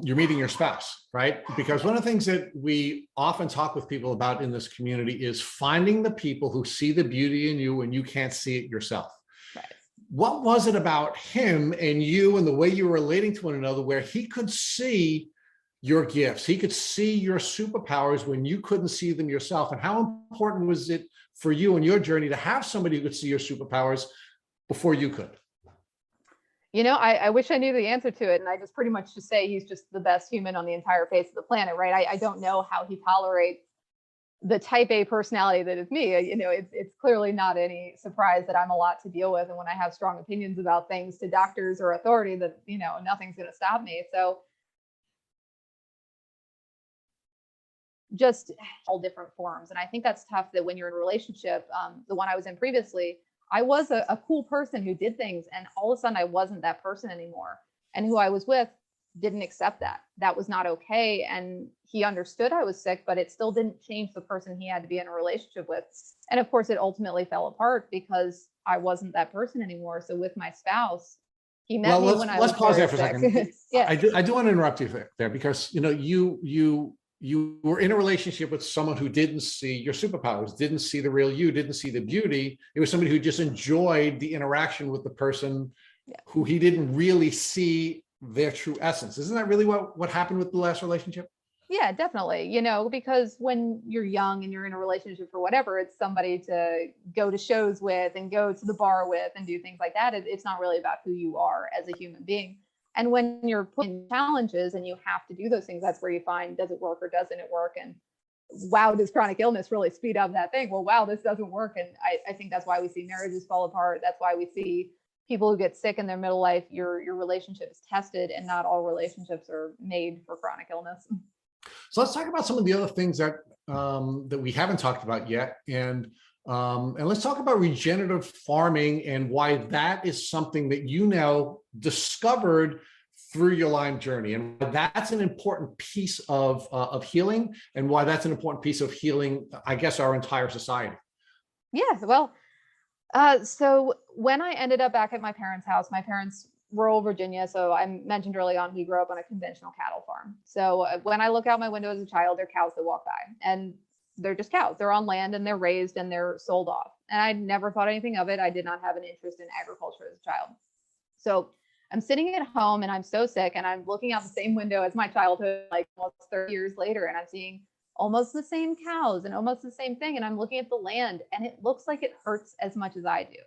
meeting your spouse, right? Because one of the things that we often talk with people about in this community is finding the people who see the beauty in you when you can't see it yourself. Right. what was it about him and you and the way you were relating to one another where he could see your gifts, he could see your superpowers when you couldn't see them yourself? And how important was it for you in your journey to have somebody who could see your superpowers before you could? You know, I wish I knew the answer to it. And I just pretty much just say he's just the best human on the entire face of the planet, right? I don't know how he tolerates the type A personality that is me. You know, it's clearly not any surprise that I'm a lot to deal with. And when I have strong opinions about things to doctors or authority, that, you know, nothing's going to stop me. So just all different forms. And I think that's tough, that when you're in a relationship, the one I was in previously, I was a cool person who did things, and all of a sudden I wasn't that person anymore. And who I was with didn't accept that. That was not okay. And he understood I was sick, but it still didn't change the person he had to be in a relationship with. And of course, it ultimately fell apart because I wasn't that person anymore. So with my spouse, he met me when I was let's pause there for sick. a second. Yeah. I do want to interrupt you there because, you know, you were in a relationship with someone who didn't see your superpowers, didn't see the real you, didn't see the beauty. It was somebody who just enjoyed the interaction with the person who he didn't really see their true essence. Isn't that really what happened with the last relationship? Yeah, definitely. You know, because when you're young and you're in a relationship for whatever, it's somebody to go to shows with and go to the bar with and do things like that. It's not really about who you are as a human being. And when you're put in challenges and you have to do those things, that's where you find, does it work or doesn't it work? And wow, does chronic illness really speed up that thing? Well, wow, this doesn't work. And I think that's why we see marriages fall apart. That's why we see people who get sick in their middle life. Your relationship is tested, and not all relationships are made for chronic illness. So let's talk about some of the other things that that we haven't talked about yet. And let's talk about regenerative farming and why that is something that you now discovered through your Lyme journey, and that's an important piece of healing, and why that's an important piece of healing, I guess, our entire society. Yeah, well, so when I ended up back at my parents' house, my parents, rural Virginia. So I mentioned early on, we grew up on a conventional cattle farm. So when I look out my window as a child, there are cows that walk by, and they're just cows. They're on land and they're raised and they're sold off. And I never thought anything of it. I did not have an interest in agriculture as a child. So I'm sitting at home and I'm so sick, and I'm looking out the same window as my childhood, like almost 30 years later, and I'm seeing almost the same cows and almost the same thing. And I'm looking at the land, and it looks like it hurts as much as I do.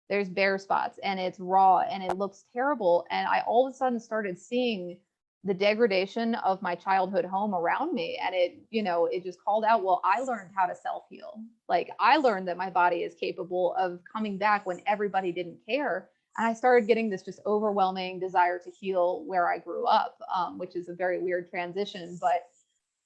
There's bare spots and it's raw and it looks terrible. And I all of a sudden started seeing the degradation of my childhood home around me. And it, you know, it just called out, well, I learned how to self-heal. Like, I learned that my body is capable of coming back when everybody didn't care. And I started getting this just overwhelming desire to heal where I grew up, which is a very weird transition. But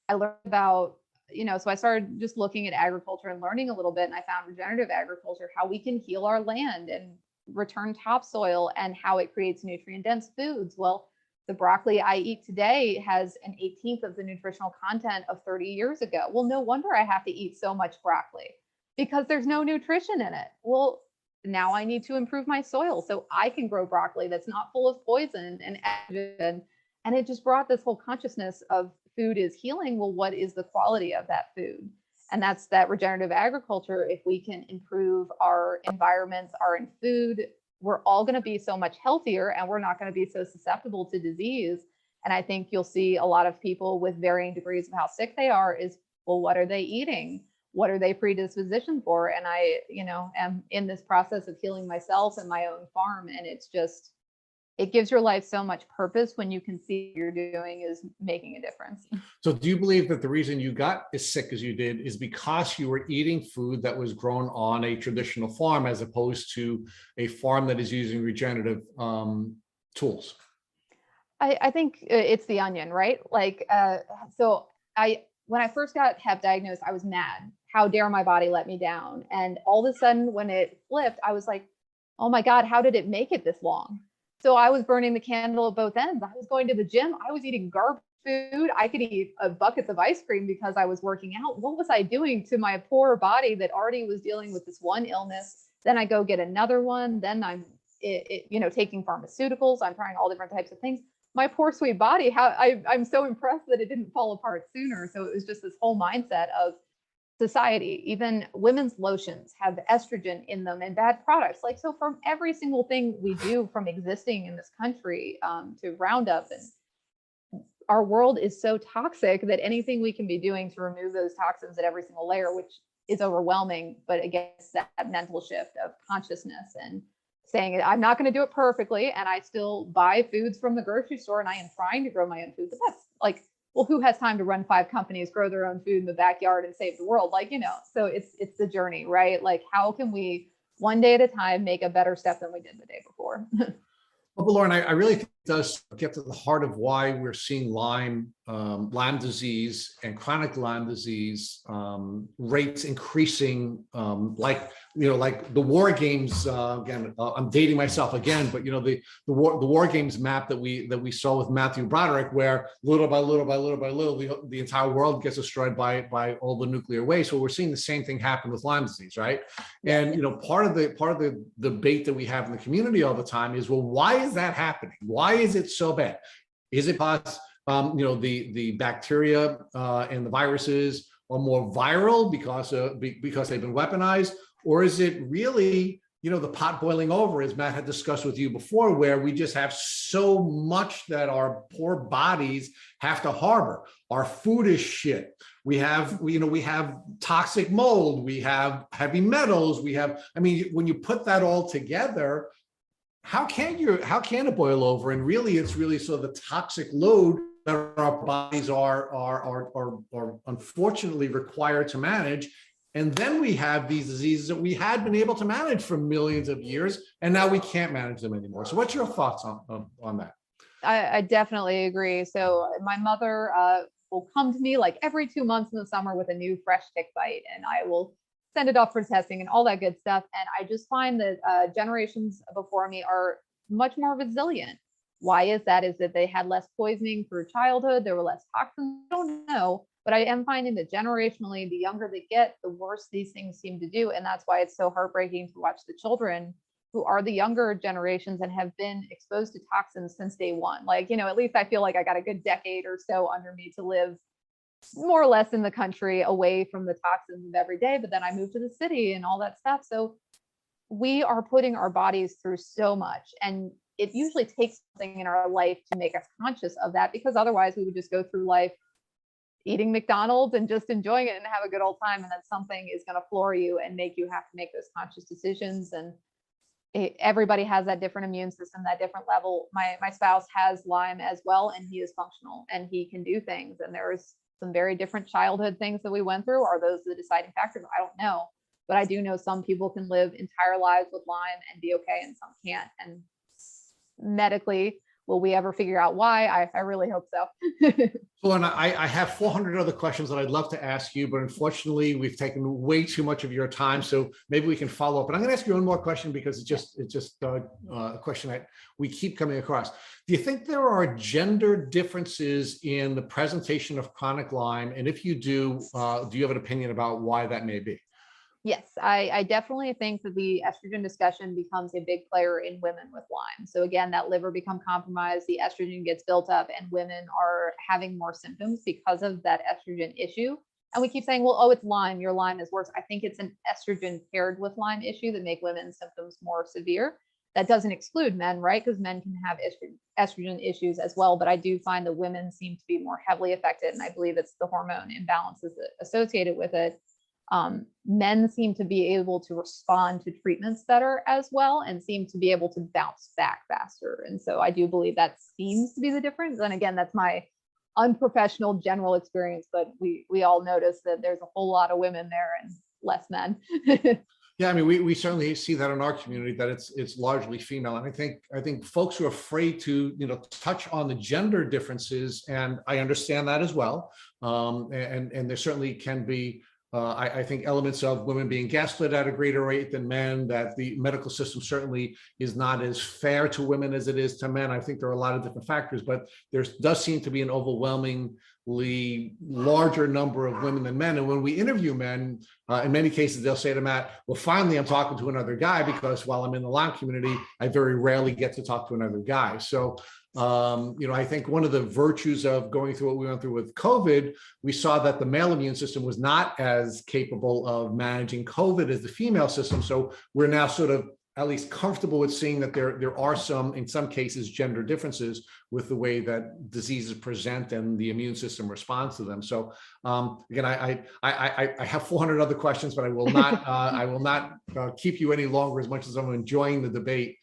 I learned about, you know, so I started just looking at agriculture and learning a little bit. And I found regenerative agriculture, how we can heal our land and return topsoil, and how it creates nutrient dense foods. Well, the broccoli I eat today has an 18th of the nutritional content of 30 years ago. Well, no wonder I have to eat so much broccoli, because there's no nutrition in it. Well, now I need to improve my soil so I can grow broccoli that's not full of poison and estrogen. And it just brought this whole consciousness of food is healing. Well, what is the quality of that food? And that's that regenerative agriculture. If we can improve our environments, our food, we're all going to be so much healthier, and we're not going to be so susceptible to disease. And I think you'll see a lot of people with varying degrees of how sick they are is, well, what are they eating? What are they predispositioned for? And I, you know, am in this process of healing myself and my own farm. And it's just, it gives your life so much purpose when you can see what you're doing is making a difference. So do you believe that the reason you got as sick as you did is because you were eating food that was grown on a traditional farm, as opposed to a farm that is using regenerative tools? I think it's the onion, right? Like, when I first got Hep diagnosed, I was mad. How dare my body let me down? And all of a sudden, when it flipped, I was like, oh my God, how did it make it this long? So I was burning the candle at both ends. I was going to the gym. I was eating garbage food. I could eat buckets of ice cream because I was working out. What was I doing to my poor body that already was dealing with this one illness? Then I go get another one. Then I'm, taking pharmaceuticals. I'm trying all different types of things. My poor sweet body, I'm so impressed that it didn't fall apart sooner. So it was just this whole mindset of, society. Even women's lotions have estrogen in them and bad products. Like, so from every single thing we do, from existing in this country to Roundup, and our world is so toxic that anything we can be doing to remove those toxins at every single layer, which is overwhelming, but again, it's that mental shift of consciousness and saying, I'm not going to do it perfectly, and I still buy foods from the grocery store, and I am trying to grow my own food. But that's like, well, who has time to run 5 companies, grow their own food in the backyard and save the world? Like, so it's the journey, right? Like, how can we one day at a time make a better step than we did the day before? Well, but Lauren, I really think it does get to the heart of why we're seeing Lyme disease and chronic Lyme disease rates increasing, like the war games. Again, I'm dating myself again, but the war games map that we saw with Matthew Broderick, where little by little by little by little, the entire world gets destroyed by all the nuclear waste. Well, we're seeing the same thing happen with Lyme disease, right? And part of the debate that we have in the community all the time is, well, why is that happening? Why is it so bad? Is it because the bacteria and the viruses are more viral because they've been weaponized, or is it really the pot boiling over, as Matt had discussed with you before, where we just have so much that our poor bodies have to harbor? Our food is shit. We have toxic mold. We have heavy metals. When you put that all together, how can it boil over? And really, it's really sort of the toxic load that our bodies are unfortunately required to manage. And then we have these diseases that we had been able to manage for millions of years, and now we can't manage them anymore. So what's your thoughts on that? I definitely agree. So my mother will come to me like every 2 months in the summer with a new fresh tick bite, and I will send it off for testing and all that good stuff. And I just find that generations before me are much more resilient. Why is that? Is that they had less poisoning through childhood? There were less toxins? I don't know. But I am finding that generationally, the younger they get, the worse these things seem to do. And that's why it's so heartbreaking to watch the children who are the younger generations and have been exposed to toxins since day one. Like, at least I feel like I got a good decade or so under me to live more or less in the country, away from the toxins of every day. But then I moved to the city and all that stuff. So we are putting our bodies through so much. And it usually takes something in our life to make us conscious of that, because otherwise we would just go through life eating McDonald's and just enjoying it and have a good old time. And then something is going to floor you and make you have to make those conscious decisions. And everybody has that different immune system, that different level. My spouse has Lyme as well, and he is functional and he can do things. And there's some very different childhood things that we went through. Are those the deciding factors? I don't know. But I do know some people can live entire lives with Lyme and be okay, and some can't. And medically, will we ever figure out why? I really hope so. Well, and I have 400 other questions that I'd love to ask you, but unfortunately, we've taken way too much of your time. So maybe we can follow up. But I'm going to ask you one more question, because it's just a question that we keep coming across. Do you think there are gender differences in the presentation of chronic Lyme? And if you do you have an opinion about why that may be? Yes, I definitely think that the estrogen discussion becomes a big player in women with Lyme. So again, that liver become compromised, the estrogen gets built up, and women are having more symptoms because of that estrogen issue. And we keep saying, well, it's Lyme, your Lyme is worse. I think it's an estrogen paired with Lyme issue that make women's symptoms more severe. That doesn't exclude men, right? Because men can have estrogen issues as well. But I do find that women seem to be more heavily affected. And I believe it's the hormone imbalances associated with it. Men seem to be able to respond to treatments better as well, and seem to be able to bounce back faster. And so I do believe that seems to be the difference. And again, that's my unprofessional general experience, but we all notice that there's a whole lot of women there and less men. Yeah, we certainly see that in our community, that it's largely female. And I think folks who are afraid to touch on the gender differences, and I understand that as well. And there certainly can be I think elements of women being gaslit at a greater rate than men, that the medical system certainly is not as fair to women as it is to men. I think there are a lot of different factors, but there does seem to be an overwhelmingly larger number of women than men. And when we interview men, in many cases, they'll say to Matt, well, finally, I'm talking to another guy, because while I'm in the Lyme community, I very rarely get to talk to another guy. So I think one of the virtues of going through what we went through with COVID, we saw that the male immune system was not as capable of managing COVID as the female system. So we're now sort of at least comfortable with seeing that there are some, in some cases, gender differences with the way that diseases present and the immune system responds to them. So again, I have 400 other questions, but I will not keep you any longer, as much as I'm enjoying the debate.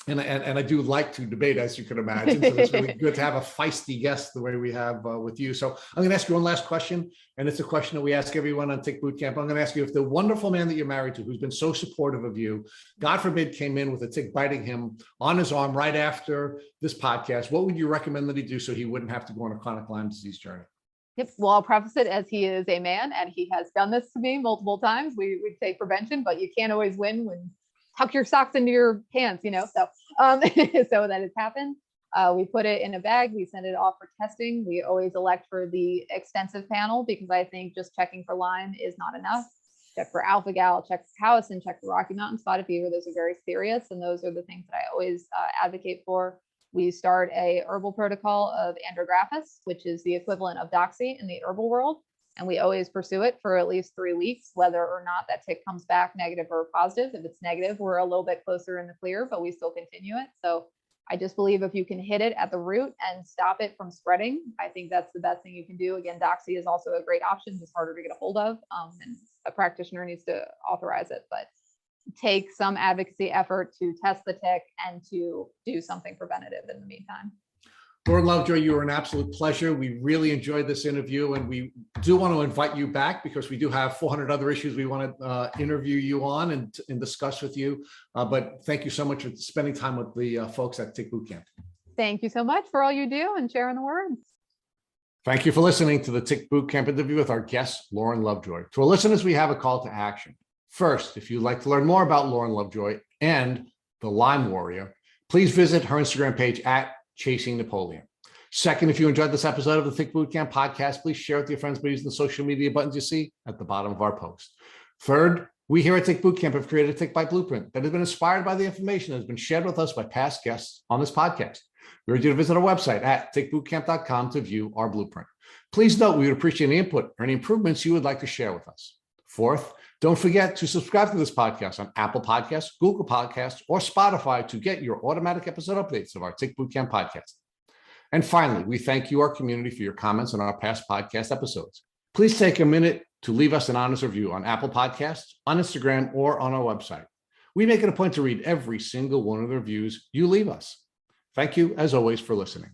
And I do like to debate, as you can imagine. So it's really good to have a feisty guest the way we have with you. So I'm going to ask you one last question. And it's a question that we ask everyone on Tick Bootcamp. I'm going to ask you, if the wonderful man that you're married to, who's been so supportive of you, God forbid, came in with a tick biting him on his arm right after this podcast, what would you recommend that he do so he wouldn't have to go on a chronic Lyme disease journey? Yep. Well, I'll preface it as he is a man and he has done this to me multiple times. We say prevention, but you can't always win when tuck your socks into your pants, so so that has happened. We put it in a bag, we send it off for testing. We always elect for the extensive panel because I think just checking for Lyme is not enough. Check for alpha gal, check for Howison, check for Rocky Mountain spotted fever. Those are very serious, and those are the things that I always advocate for. We start a herbal protocol of andrographis, which is the equivalent of doxy in the herbal world. And we always pursue it for at least 3 weeks, whether or not that tick comes back negative or positive. If it's negative, we're a little bit closer in the clear, but we still continue it. So I just believe if you can hit it at the root and stop it from spreading, I think that's the best thing you can do. Again, doxy is also a great option. It's harder to get a hold of, and a practitioner needs to authorize it. But take some advocacy effort to test the tick and to do something preventative in the meantime. Lauren Lovejoy, you were an absolute pleasure. We really enjoyed this interview, and we do want to invite you back because we do have 400 other issues we want to interview you on and discuss with you. But thank you so much for spending time with the folks at Tick Bootcamp. Thank you so much for all you do and sharing the word. Thank you for listening to the Tick Bootcamp interview with our guest, Lauren Lovejoy. To our listeners, we have a call to action. First, if you'd like to learn more about Lauren Lovejoy and the Lyme Warrior, please visit her Instagram page at Chasing Napoleon. Second, if you enjoyed this episode of the Tick Bootcamp podcast, please share it with your friends by using the social media buttons you see at the bottom of our post. Third, we here at Tick Bootcamp have created a Tick Bite Blueprint that has been inspired by the information that has been shared with us by past guests on this podcast. We urge you to visit our website at tickbootcamp.com to view our blueprint. Please note we would appreciate any input or any improvements you would like to share with us. Fourth, don't forget to subscribe to this podcast on Apple Podcasts, Google Podcasts, or Spotify to get your automatic episode updates of our Tick Bootcamp podcast. And finally, we thank you, our community, for your comments on our past podcast episodes. Please take a minute to leave us an honest review on Apple Podcasts, on Instagram, or on our website. We make it a point to read every single one of the reviews you leave us. Thank you, as always, for listening.